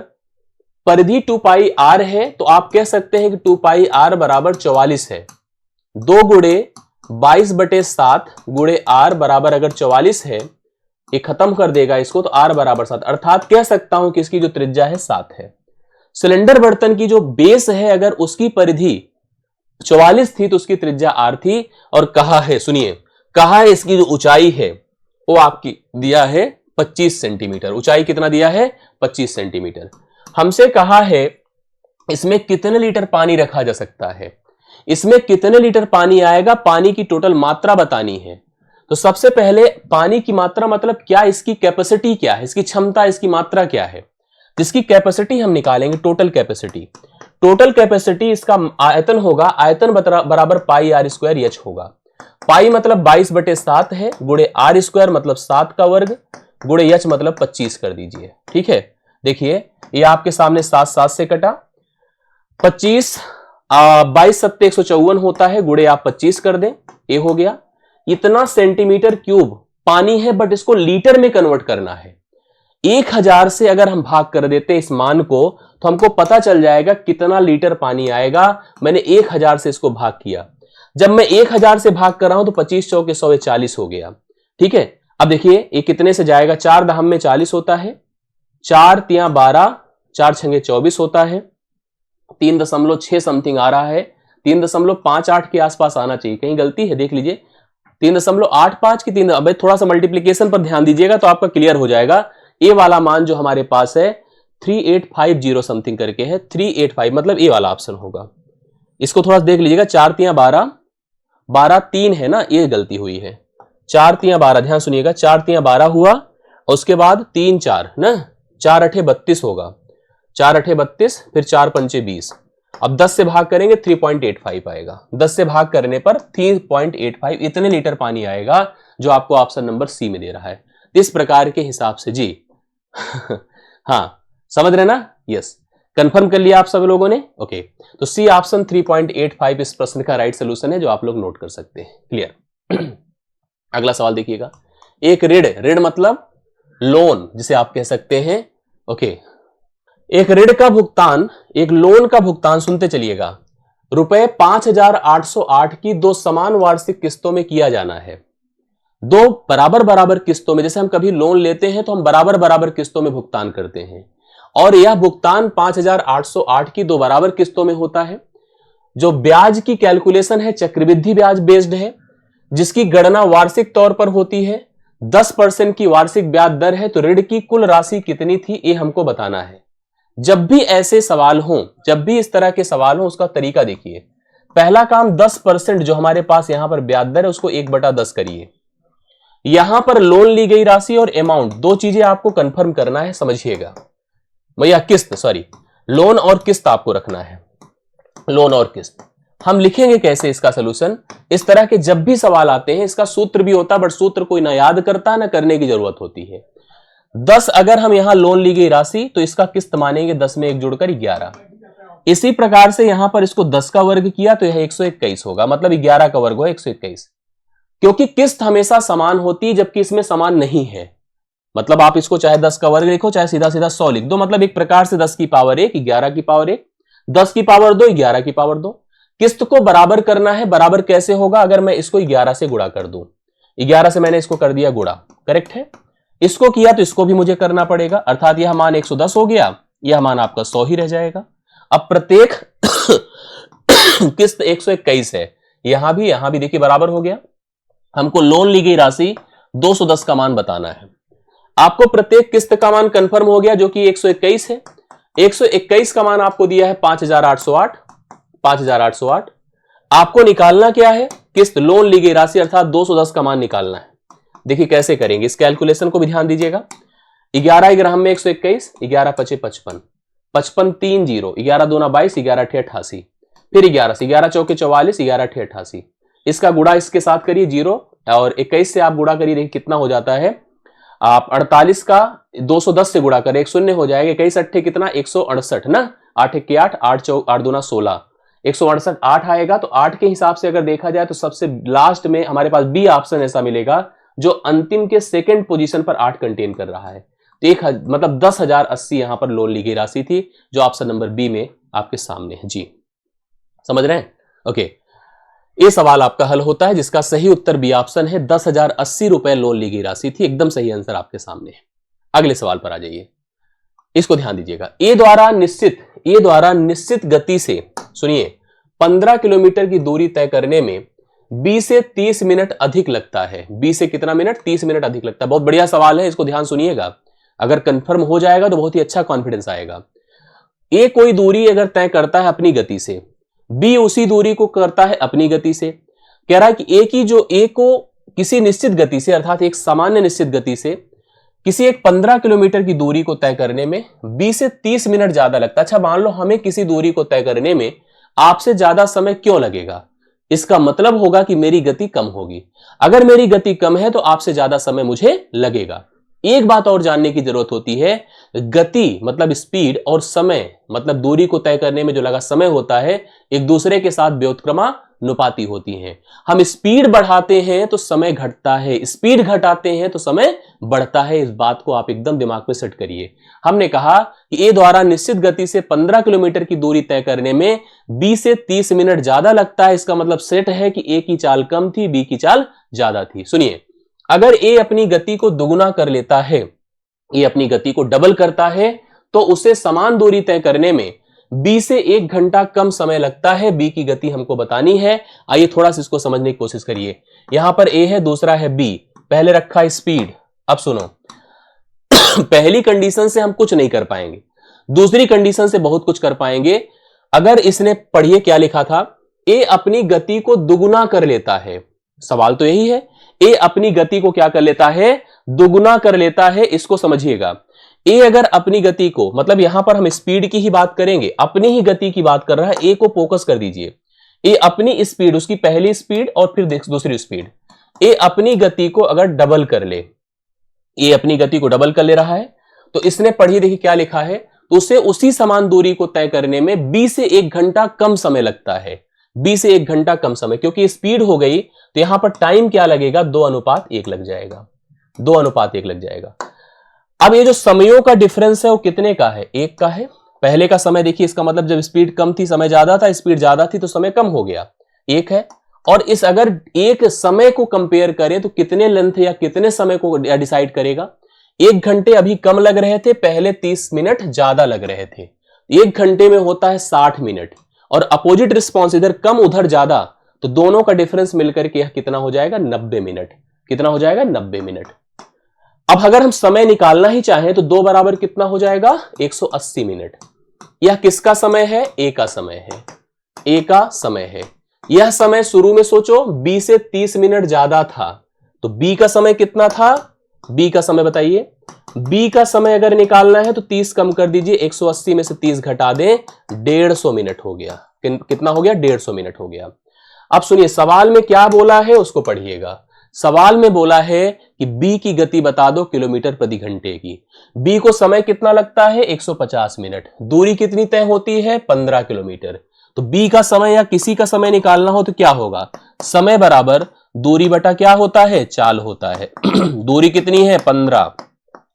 परिधि 2 पाई आर है, तो आप कह सकते हैं कि 2 पाई आर बराबर 44 है। 2 गुणे 22/7 गुणे आर बराबर अगर 44 है, ये खत्म कर देगा इसको, तो आर बराबर 7, अर्थात कह सकता हूं कि इसकी जो त्रिज्या है 7 है। सिलेंडर बर्तन की जो बेस है, अगर उसकी परिधि 44 थी तो उसकी त्रिज्या आर थी। और कहा है, सुनिए, कहा है इसकी जो ऊंचाई है वो आपकी दिया है 25 सेंटीमीटर। ऊंचाई कितना दिया है, 25 सेंटीमीटर। हमसे कहा है इसमें कितने लीटर पानी रखा जा सकता है, इसमें कितने लीटर पानी आएगा, पानी की टोटल मात्रा बतानी है। तो सबसे पहले पानी की मात्रा मतलब क्या, इसकी कैपेसिटी क्या है, इसकी क्षमता, इसकी मात्रा क्या है, जिसकी कैपेसिटी हम निकालेंगे, टोटल कैपेसिटी। टोटल कैपेसिटी इसका आयतन होगा, आयतन बराबर पाई आर स्क्वायर एच होगा। पाई मतलब 22/7 है, गुणे आर स्क्वायर मतलब 7 का वर्ग, गुणे एच मतलब 25 कर दीजिए। ठीक है, देखिए ये आपके सामने 7 7 से कटा, 25 22 7 154 होता है, गुणे आप 25 कर दें, ये हो गया। इतना सेंटीमीटर क्यूब पानी है, बट इसको लीटर में कन्वर्ट करना है। 1000 से अगर हम भाग कर देते इस मान को, तो हमको पता चल जाएगा कितना लीटर पानी आएगा। मैंने 1000 से इसको भाग किया, जब मैं 1000 से भाग कर रहा हूं तो 25 चौके 100 40 हो गया। ठीक है, अब देखिए ये कितने से जाएगा, 4 दहम में 40 होता है, 4 तिया 12, 4 छंगे 24 होता है, 3.6 समथिंग आ रहा है, 3.58 के आसपास आना चाहिए, कहीं गलती है देख लीजिए, 3.85 की 3, अब थोड़ा सा मल्टीप्लीकेशन पर ध्यान दीजिएगा तो आपका क्लियर हो जाएगा। ए वाला मान जो हमारे पास है 3850 समथिंग करके है, 385 मतलब ए वाला ऑप्शन होगा। इसको थोड़ा सा देख लीजिएगा, 4 तिया 12, 12 3 है ना, ये गलती हुई है, 4 तिया 12, ध्यान सुनिएगा, 4 तिया 12 हुआ, और उसके बाद 3 4 ना, 4 8 32 होगा, 4 8 32, फिर 4 पंचे 20। अब 10 से भाग करेंगे 3.85 आएगा, 10 से भाग करने पर 3.85 इतने लीटर पानी आएगा, जो आपको ऑप्शन नंबर सी में दे रहा है। इस प्रकार के हिसाब से जी हाँ, समझ रहे ना, यस, कंफर्म कर लिया आप सब लोगों ने, ओके। तो सी ऑप्शन 3.85 इस प्रश्न का राइट सोल्यूशन है, जो आप लोग नोट कर सकते हैं, क्लियर। अगला सवाल देखिएगा, एक ऋण, ऋण मतलब लोन जिसे आप कह सकते हैं, ओके। एक ऋण का भुगतान, एक लोन का भुगतान, सुनते चलिएगा, रुपए 5808 की 2 समान वार्षिक किस्तों में किया जाना है। 2 बराबर बराबर किस्तों में, जैसे हम कभी लोन लेते हैं तो हम बराबर बराबर किस्तों में भुगतान करते हैं, और यह भुगतान 5808 की 2 बराबर किस्तों में होता है। जो ब्याज की कैलकुलेशन है चक्रवृद्धि ब्याज बेस्ड है, जिसकी गणना वार्षिक तौर पर होती है, 10% की वार्षिक ब्याज दर है, तो ऋण की कुल राशि कितनी थी ये हमको बताना है। जब भी ऐसे सवाल हों, जब भी इस तरह के सवाल हों, उसका तरीका देखिए। पहला काम 10% जो हमारे पास यहां पर ब्याज दर है उसको 1/10 करिए। यहां पर लोन ली गई राशि और अमाउंट, 2 चीजें आपको कंफर्म करना है, समझिएगा भैया, किस्त, सॉरी, लोन और किस्त आपको रखना है, लोन और किस्त। हम लिखेंगे कैसे इसका सलूशन, इस तरह के जब भी सवाल आते हैं, इसका सूत्र भी होता है, बट सूत्र कोई ना याद करता, ना करने की जरूरत होती है। 10 अगर हम यहां लोन ली गई राशि तो इसका किस्त मानेंगे 10 में 1 जोड़कर 11। इसी प्रकार से यहां पर इसको 10 का वर्ग किया तो यह 121 होगा, मतलब 11 का वर्ग हो 121, क्योंकि किस्त हमेशा समान होती है जबकि इसमें समान नहीं है। मतलब आप इसको चाहे 10 का वर्ग लिखो चाहे सीधा सीधा 100 लिख दो, मतलब एक प्रकार से 10 की पावर 1, 11 की पावर 1, 10 की पावर 2, 11 की पावर 2। किस्त को बराबर करना है, बराबर कैसे होगा? अगर मैं इसको 11 से गुणा कर दूं, 11 से मैंने इसको कर दिया गुणा, करेक्ट है। इसको किया तो इसको भी मुझे करना पड़ेगा, अर्थात यह मान 110 हो गया, यह मान आपका 100 ही रह जाएगा। अब प्रत्येक किस्त 121 है, यहां भी देखिए बराबर हो गया। हमको लोन ली गई राशि 210 का मान बताना है। आपको प्रत्येक किस्त का मान कंफर्म हो गया जो कि 121 है। 121 का मान आपको दिया है 5808, 5808। आपको निकालना क्या है? किस्त लोन ली गई राशि अर्थात 210 का मान निकालना है। देखिए कैसे करेंगे, इस कैलकुलेशन को भी ध्यान दीजिएगा। 11 ग्राम में 121, 11 पचे 55, 55 3 0, 11 दूना 22, 11 अठे 88, फिर 11 से 11 चौके 44, 11 अठे 88। इसका गुणा इसके साथ करिए 0 और 21 से आप गुणा करिए, देखिए कितना हो जाता है। आप 48 का 210 से गुणा करें, एक शून्य हो जाएगा। 21 अट्ठे कितना? 168 ना, 8 1 8, 8 दूना 16, 168 8 आएगा। तो 8 के हिसाब से अगर देखा जाए तो सबसे लास्ट में हमारे पास बी ऑप्शन ऐसा मिलेगा जो अंतिम के सेकंड पोजीशन पर 8 कंटेन कर रहा है। तो मतलब 10,080 यहां पर लोन ली गई राशि थी, जो ऑप्शन नंबर बी में आपके सामने है। जी समझ रहे हैं? ओके, ये सवाल आपका हल होता है जिसका सही उत्तर बी ऑप्शन है, 10,080 रुपए लोन ली गई राशि थी। एकदम सही आंसर आपके सामने है। अगले सवाल पर आ जाइए, इसको ध्यान दीजिएगा। ए द्वारा निश्चित गति से, सुनिए, 15 किलोमीटर की दूरी तय करने में 20 से 30 मिनट अधिक लगता है। 20 से कितना मिनट? 30 मिनट अधिक लगता है। बहुत बढ़िया सवाल है, इसको ध्यान सुनिएगा। अगर कंफर्म हो जाएगा तो बहुत ही अच्छा कॉन्फिडेंस आएगा। ए कोई दूरी अगर तय करता है अपनी गति से, बी उसी दूरी को करता है अपनी गति से। कह रहा है कि ए को किसी निश्चित गति से अर्थात एक सामान्य निश्चित गति से किसी एक 15 किलोमीटर की दूरी को तय करने में 20 से 30 मिनट ज्यादा लगता है। अच्छा, मान लो हमें किसी दूरी को तय करने में आपसे ज्यादा समय क्यों लगेगा? इसका मतलब होगा कि मेरी गति कम होगी। अगर मेरी गति कम है तो आपसे ज्यादा समय मुझे लगेगा। एक बात और जानने की जरूरत होती है, गति मतलब स्पीड और समय मतलब दूरी को तय करने में जो लगा समय होता है, एक दूसरे के साथ व्युत्क्रमानुपाती होती हैं। हम स्पीड बढ़ाते हैं तो समय घटता है, स्पीड घटाते हैं तो समय बढ़ता है। इस बात को आप एकदम दिमाग में सेट करिए। हमने कहा कि ए द्वारा निश्चित गति से 15 किलोमीटर की दूरी तय करने में 20 से 30 मिनट ज्यादा लगता है। इसका मतलब सेट है कि ए की चाल कम थी, बी की चाल ज्यादा थी। सुनिए, अगर ए अपनी गति को दुगुना कर लेता है, ए अपनी गति को डबल करता है, तो उसे समान दूरी तय करने में 20 से 1 घंटा कम समय लगता है। बी की गति हमको बतानी है। आइए थोड़ा सा इसको समझने की कोशिश करिए। यहां पर ए है, दूसरा है बी, पहले रखा है स्पीड। अब सुनो, पहली कंडीशन से हम कुछ नहीं कर पाएंगे, दूसरी कंडीशन से बहुत कुछ कर पाएंगे। अगर इसने, पढ़िए क्या लिखा था, ए अपनी गति को दुगुना कर लेता है। सवाल तो यही है, ए अपनी गति को क्या कर लेता है? दुगुना कर लेता है। इसको समझिएगा। ए अगर अपनी गति को, मतलब यहां पर हम स्पीड की ही बात करेंगे, अपनी ही गति की बात कर रहा है। ए को फोकस कर दीजिए। ए अपनी स्पीड, उसकी पहली स्पीड और फिर दूसरी स्पीड, ए अपनी गति को अगर डबल कर ले, ए अपनी गति को डबल कर ले रहा है, तो इसने, पढ़िए देखिए क्या लिखा है, तो उसे उसी समान दूरी को तय करने में 20 से 1 घंटा कम समय लगता है। 20 से 1 घंटा कम समय, क्योंकि स्पीड हो गई तो यहां पर टाइम क्या लगेगा? 2:1 लग जाएगा। 2:1 लग जाएगा। अब ये जो समयों का डिफरेंस है वो कितने का है? 1 का है। पहले का समय देखिए, इसका मतलब जब स्पीड कम थी समय ज्यादा था, स्पीड ज्यादा थी तो समय कम हो गया, 1 है। और इस अगर एक समय को कंपेयर करें तो कितने लेंथ या कितने समय को डिसाइड करेगा? 1 घंटे अभी कम लग रहे थे, पहले 30 मिनट ज्यादा लग रहे थे। 1 घंटे में होता है 60 मिनट और अपोजिट रिस्पॉन्स, इधर कम उधर ज्यादा, तो दोनों का डिफरेंस मिलकर के यह कितना हो जाएगा? 90 मिनट। कितना हो जाएगा? 90 मिनट। अब अगर हम समय निकालना ही चाहें तो 2 बराबर कितना हो जाएगा? 180 मिनट। यह किसका समय है? ए का समय है। ए का समय है। यह समय शुरू में सोचो 20 से 30 मिनट ज्यादा था, तो बी का समय कितना था? बी का समय बताइए। बी का समय अगर निकालना है तो 30 कम कर दीजिए, 180 में से 30 घटा दें, 150 मिनट हो गया। कितना हो गया? 150 मिनट हो गया। अब सुनिए, सवाल में क्या बोला है उसको पढ़िएगा। सवाल में बोला है कि बी की गति बता दो किलोमीटर प्रति घंटे की। बी को समय कितना लगता है 150 मिनट, दूरी कितनी तय होती है 15 किलोमीटर। तो बी का समय या किसी का समय निकालना हो तो क्या होगा, समय बराबर दूरी बटा क्या होता है, चाल होता है। दूरी कितनी है 15,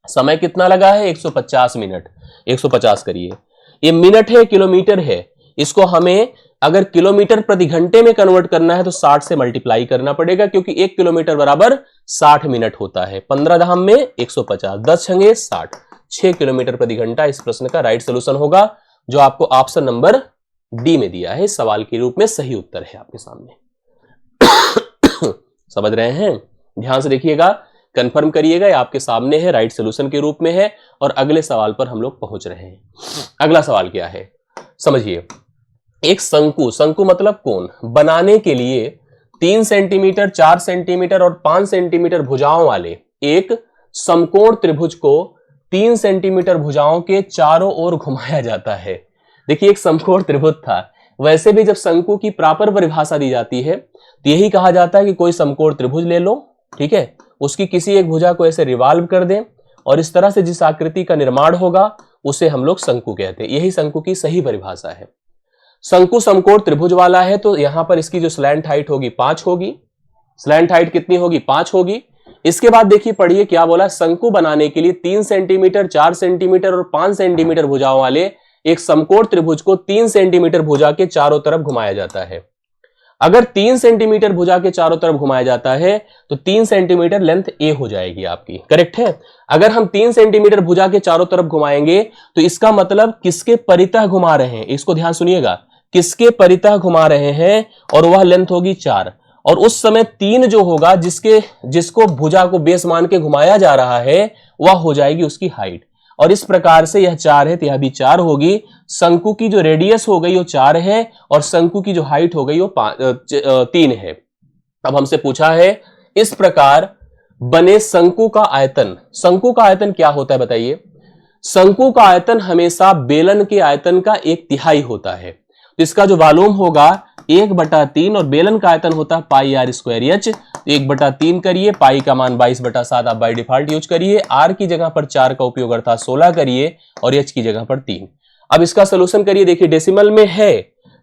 समय कितना लगा है 150 मिनट, 150 करिए, ये मिनट है किलोमीटर है, इसको हमें अगर किलोमीटर प्रति घंटे में कन्वर्ट करना है तो 60 से मल्टीप्लाई करना पड़ेगा, क्योंकि 1 किलोमीटर बराबर 60 मिनट होता है। 15 धाम में 150, 10 छंगे 60, 6 किलोमीटर प्रति घंटा इस प्रश्न का राइट सोल्यूशन होगा, जो आपको ऑप्शन नंबर डी में दिया है, सवाल के रूप में सही उत्तर है आपके सामने। समझ रहे हैं, ध्यान से देखिएगा, कंफर्म करिएगा, आपके सामने है, राइट सोल्यूशन के रूप में है। और अगले सवाल पर हम लोग पहुंच रहे हैं। अगला सवाल क्या है समझिए, एक शंकु, शंकु मतलब कोण, बनाने के लिए 3 सेंटीमीटर, 4 सेंटीमीटर और 5 सेंटीमीटर भुजाओं वाले एक समकोण त्रिभुज को 3 सेंटीमीटर भुजाओं के चारों ओर घुमाया जाता है। देखिए एक समकोण त्रिभुज था, वैसे भी जब शंकु की प्रॉपर परिभाषा दी जाती है तो यही कहा जाता है कि कोई समकोण त्रिभुज ले लो, ठीक है, उसकी किसी एक भुजा को ऐसे रिवॉल्व कर दें और इस तरह से जिस आकृति का निर्माण होगा उसे हम लोग शंकु कहते हैं। यही शंकु की सही परिभाषा है। शंकु समकोण त्रिभुज वाला है तो यहां पर इसकी जो स्लैंट हाइट होगी 5 होगी। स्लैंट हाइट कितनी होगी 5 होगी। इसके बाद देखिए पढ़िए क्या बोला, शंकु बनाने के लिए 3 सेंटीमीटर, 4 सेंटीमीटर और 5 सेंटीमीटर भुजाओं वाले एक समकोण त्रिभुज को 3 सेंटीमीटर भुजा के चारों तरफ घुमाया जाता है। अगर 3 सेंटीमीटर भुजा के चारों तरफ घुमाया जाता है तो 3 सेंटीमीटर लेंथ ए हो जाएगी आपकी, करेक्ट है। अगर हम 3 सेंटीमीटर भुजा के चारों तरफ घुमाएंगे तो इसका मतलब किसके परितः घुमा रहे हैं, इसको ध्यान सुनिएगा, किसके परितः घुमा रहे हैं, और वह लेंथ होगी 4। और उस समय 3 जो होगा जिसको भुजा को बेस मान के घुमाया जा रहा है वह हो जाएगी उसकी हाइट। और इस प्रकार से यह 4 है तो यह भी 4 होगी। शंकु की जो रेडियस हो गई वो 4 है और शंकु की जो हाइट हो गई वो 3 है। अब हमसे पूछा है इस प्रकार बने शंकु का आयतन, शंकु का आयतन क्या होता है बताइए। शंकु का आयतन हमेशा बेलन के आयतन का 1/3 होता है। तो इसका जो वॉल्यूम होगा 1/3 और बेलन का आयतन होता है पाई आर स्क्वायर एच, 1/3 करिए, पाई का मान 22/7 आप बाई डिफॉल्ट यूज करिए, आर की जगह पर 4 का उपयोग अर्थात 16 करिए और एच की जगह पर 3। अब इसका सोल्यूशन करिए, देखिए डेसिमल में है,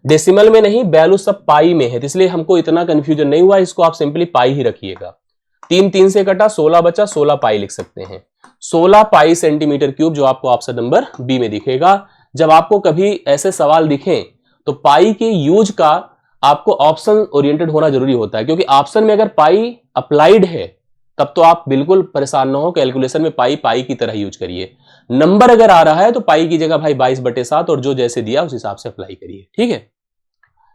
डेसिमल में नहीं, वैल्यू सब पाई में है, इसलिए हमको इतना कंफ्यूजन नहीं हुआ, इसको आप सिंपली पाई ही रखिएगा। 3 3 से कटा 16 बचा, 16 पाई लिख सकते हैं, 16 पाई सेंटीमीटर क्यूब, जो आपको ऑप्शन नंबर बी में दिखेगा। जब आपको कभी ऐसे सवाल दिखें तो पाई के यूज का आपको ऑप्शन ओरिएंटेड होना जरूरी होता है, क्योंकि ऑप्शन में अगर पाई अप्लाइड है तब तो आप बिल्कुल परेशान ना हो, कैलकुलेशन में पाई की तरह यूज करिए। नंबर अगर आ रहा है तो पाई की जगह भाई 22/7 और जो जैसे दिया उस हिसाब से अप्लाई करिए, ठीक है।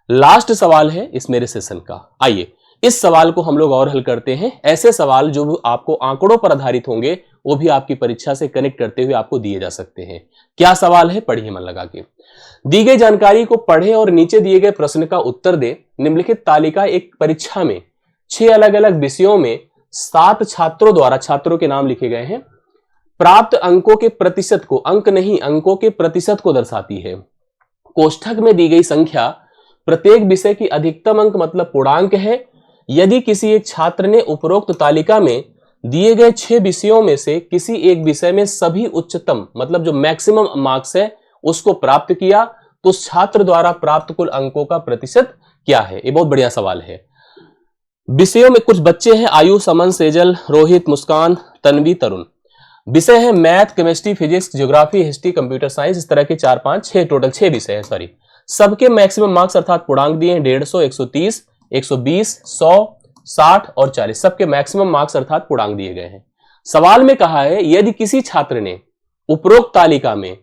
लास्ट सवाल है इस मेरे सेशन का, आइए इस सवाल को हम लोग और हल करते हैं। ऐसे सवाल जो आपको आंकड़ों पर आधारित होंगे वो भी आपकी परीक्षा से कनेक्ट करते हुए आपको दिए जा सकते हैं। क्या सवाल है पढ़िए मन लगा के। दी गई जानकारी को पढ़ें और नीचे दिए गए प्रश्न का उत्तर दें। निम्नलिखित तालिका एक परीक्षा में 6 अलग अलग विषयों में 7 छात्रों द्वारा, छात्रों के नाम लिखे गए हैं, प्राप्त अंकों के प्रतिशत को, अंक नहीं अंकों के प्रतिशत को दर्शाती है। कोष्ठक में दी गई संख्या प्रत्येक विषय की अधिकतम अंक मतलब पूर्णांक है। यदि किसी एक छात्र ने उपरोक्त तालिका में दिए गए 6 विषयों में से किसी एक विषय में सभी उच्चतम मतलब जो मैक्सिमम मार्क्स है उसको प्राप्त किया तो उस छात्र द्वारा प्राप्त कुल अंकों का प्रतिशत क्या है। ये बहुत बढ़िया सवाल है। विषयों में कुछ बच्चे हैं, आयुष, अमन, सेजल, रोहित, मुस्कान, तन्वी, तरुण। विषय है math, chemistry, physics, geography, history, computer science, इस तरह के 4 5 6 टोटल 6 विषय है, सॉरी। सबके मैक्सिमम मार्क्स अर्थात पूर्णांक दिए हैं 150, 130, 120, 100, 60 और 40। सबके मैक्सिमम मार्क्स अर्थात पूर्णांक दिए गए हैं। सवाल में कहा है यदि किसी छात्र ने उपरोक्त तालिका में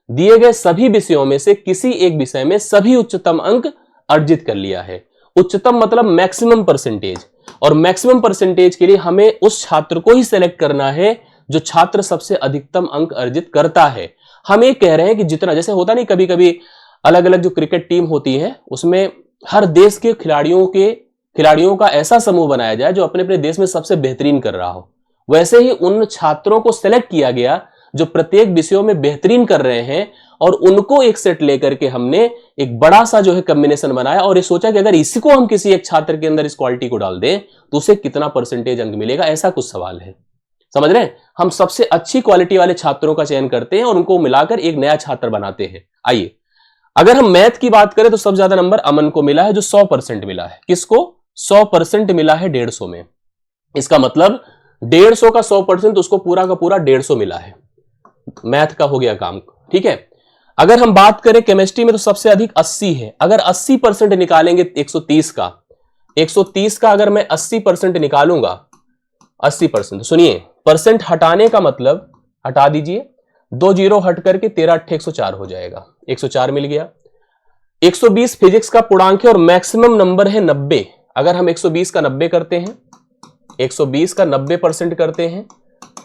दिए गए सभी विषयों में से किसी एक विषय में सभी उच्चतम अंक अर्जित कर लिया है। उच्चतम मतलब मैक्सिमम परसेंटेज, और मैक्सिमम परसेंटेज के लिए हमें उस छात्र को ही सिलेक्ट करना है जो छात्र सबसे अधिकतम अंक अर्जित करता है। हम ये कह रहे हैं कि जितना, जैसे होता नहीं कभी कभी अलग अलग जो क्रिकेट टीम होती है उसमें हर देश के खिलाड़ियों का ऐसा समूह बनाया जाए जो अपने अपने देश में सबसे बेहतरीन कर रहा हो, वैसे ही उन छात्रों को सिलेक्ट किया गया जो प्रत्येक विषयों में बेहतरीन कर रहे हैं, और उनको एक सेट लेकर के हमने एक बड़ा सा जो है कॉम्बिनेशन बनाया और ये सोचा कि अगर इसी को हम किसी एक छात्र के अंदर इस क्वालिटी को डाल दें तो उसे कितना परसेंटेज अंक मिलेगा, ऐसा कुछ सवाल है। समझ रहे हैं? हम सबसे अच्छी क्वालिटी वाले छात्रों का चयन करते हैं और उनको मिलाकर एक नया छात्र बनाते हैं। आइए, अगर हम मैथ की बात करें तो सबसे ज्यादा नंबर अमन को मिला है, जो 100% मिला है। किसको? 100% मिला है 150 में। इसका मतलब 150 का 100%, उसको पूरा का पूरा 150 मिला है। मैथ का हो गया काम, ठीक है। अगर हम बात करें केमिस्ट्री में तो सबसे अधिक 80 है। अगर 80% निकालेंगे 130 का, 130 का अगर मैं 80% निकालूंगा, 80%, सुनिए, परसेंट हटाने का मतलब, हटा दीजिए, 2 जीरो हट करके 13 8 104 हो जाएगा, 104 मिल गया। 120 फिजिक्स का पूर्णांक है और मैक्सिमम नंबर है 90। अगर हम 120 का 90 करते हैं, 120 का 90% करते हैं,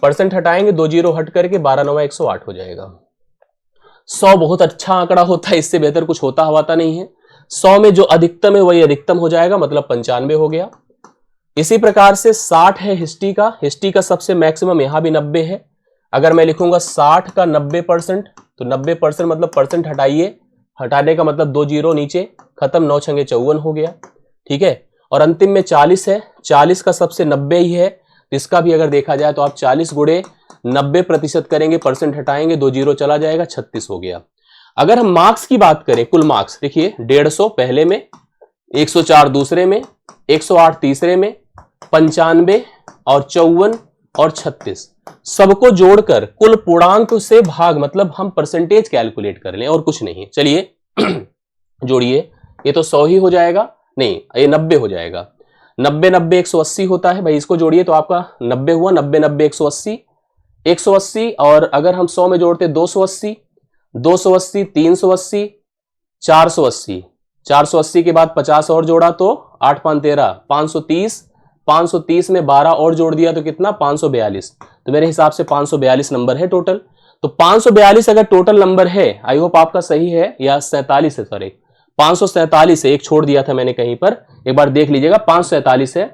परसेंट हटाएंगे, 2 जीरो हट करके 12 9 108 हो जाएगा। 100 बहुत अच्छा आंकड़ा होता है, इससे बेहतर कुछ होता हवाता नहीं है। 100 में जो अधिकतम है वही अधिकतम हो जाएगा, मतलब 95 हो गया। इसी प्रकार से 60 है हिस्ट्री का, हिस्ट्री का सबसे मैक्सिमम यहां भी 90 है। अगर मैं लिखूंगा 60 का 90%, तो 90% मतलब परसेंट हटाइए, हटाने का मतलब 2 जीरो नीचे, खत्म, 9 छंगे 54 हो गया, ठीक है। और अंतिम में 40 है, 40 का सबसे 90 ही है, तो इसका भी अगर देखा जाए तो आप 40 गुणे 90% करेंगे, परसेंट हटाएंगे, 2 जीरो चला जाएगा, 36 हो गया। अगर हम मार्क्स की बात करें, कुल मार्क्स देखिए, 150 पहले में, 104 दूसरे में, 108 तीसरे में, 95 और 54 और 36, सबको जोड़कर कुल पूर्णांक से भाग, मतलब हम परसेंटेज कैलकुलेट कर लें और कुछ नहीं। चलिए जोड़िए, ये तो 100 ही हो जाएगा, नहीं ये 90 हो जाएगा। 90 90 180 होता है भाई, इसको जोड़िए तो आपका 90 हुआ, 90 90 180, 180, और अगर हम 100 में जोड़ते 280, 280, 380, 480, 480 के बाद 50 और जोड़ा तो 8 5 13, 530, 530 में 12 और जोड़ दिया तो कितना, 542। तो मेरे हिसाब से 542 नंबर है टोटल। तो 542 अगर टोटल नंबर है, आई होप आपका सही है, या 47 है, सॉरी 547 है, एक छोड़ दिया था मैंने कहीं पर, एक बार देख लीजिएगा, 547 है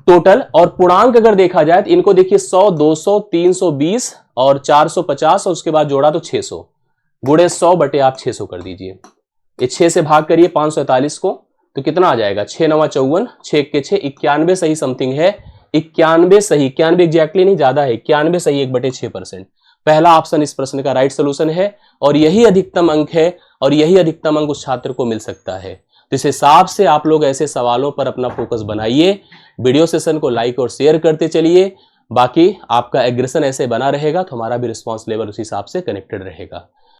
टोटल। और पूर्णांक अगर देखा जाए तो इनको देखिए, 100, 200, 320 और 450, और उसके बाद जोड़ा तो 600, गुणे 100 बटे आप 600 कर दीजिए। ये 6 से भाग करिए 547 को, तो कितना आ जाएगा, 6 9 54, 6 के 6, 91 सही समथिंग है। 91 सही, 91 एग्जैक्टली नहीं, ज्यादा है, 91 सही, 1/6%। पहला ऑप्शन इस प्रश्न का राइट सोल्यूशन है, और यही अधिकतम अंक है, और यही अधिकतम अंक उस छात्र को मिल सकता है। तो इस हिसाब से आप लोग ऐसे सवालों पर अपना फोकस बनाइए, वीडियो सेशन को लाइक और शेयर करते चलिए। बाकी आपका एग्रेशन ऐसे बना रहेगा तो हमारा भी रिस्पॉन्स लेवल उस हिसाब से कनेक्टेड रहेगा।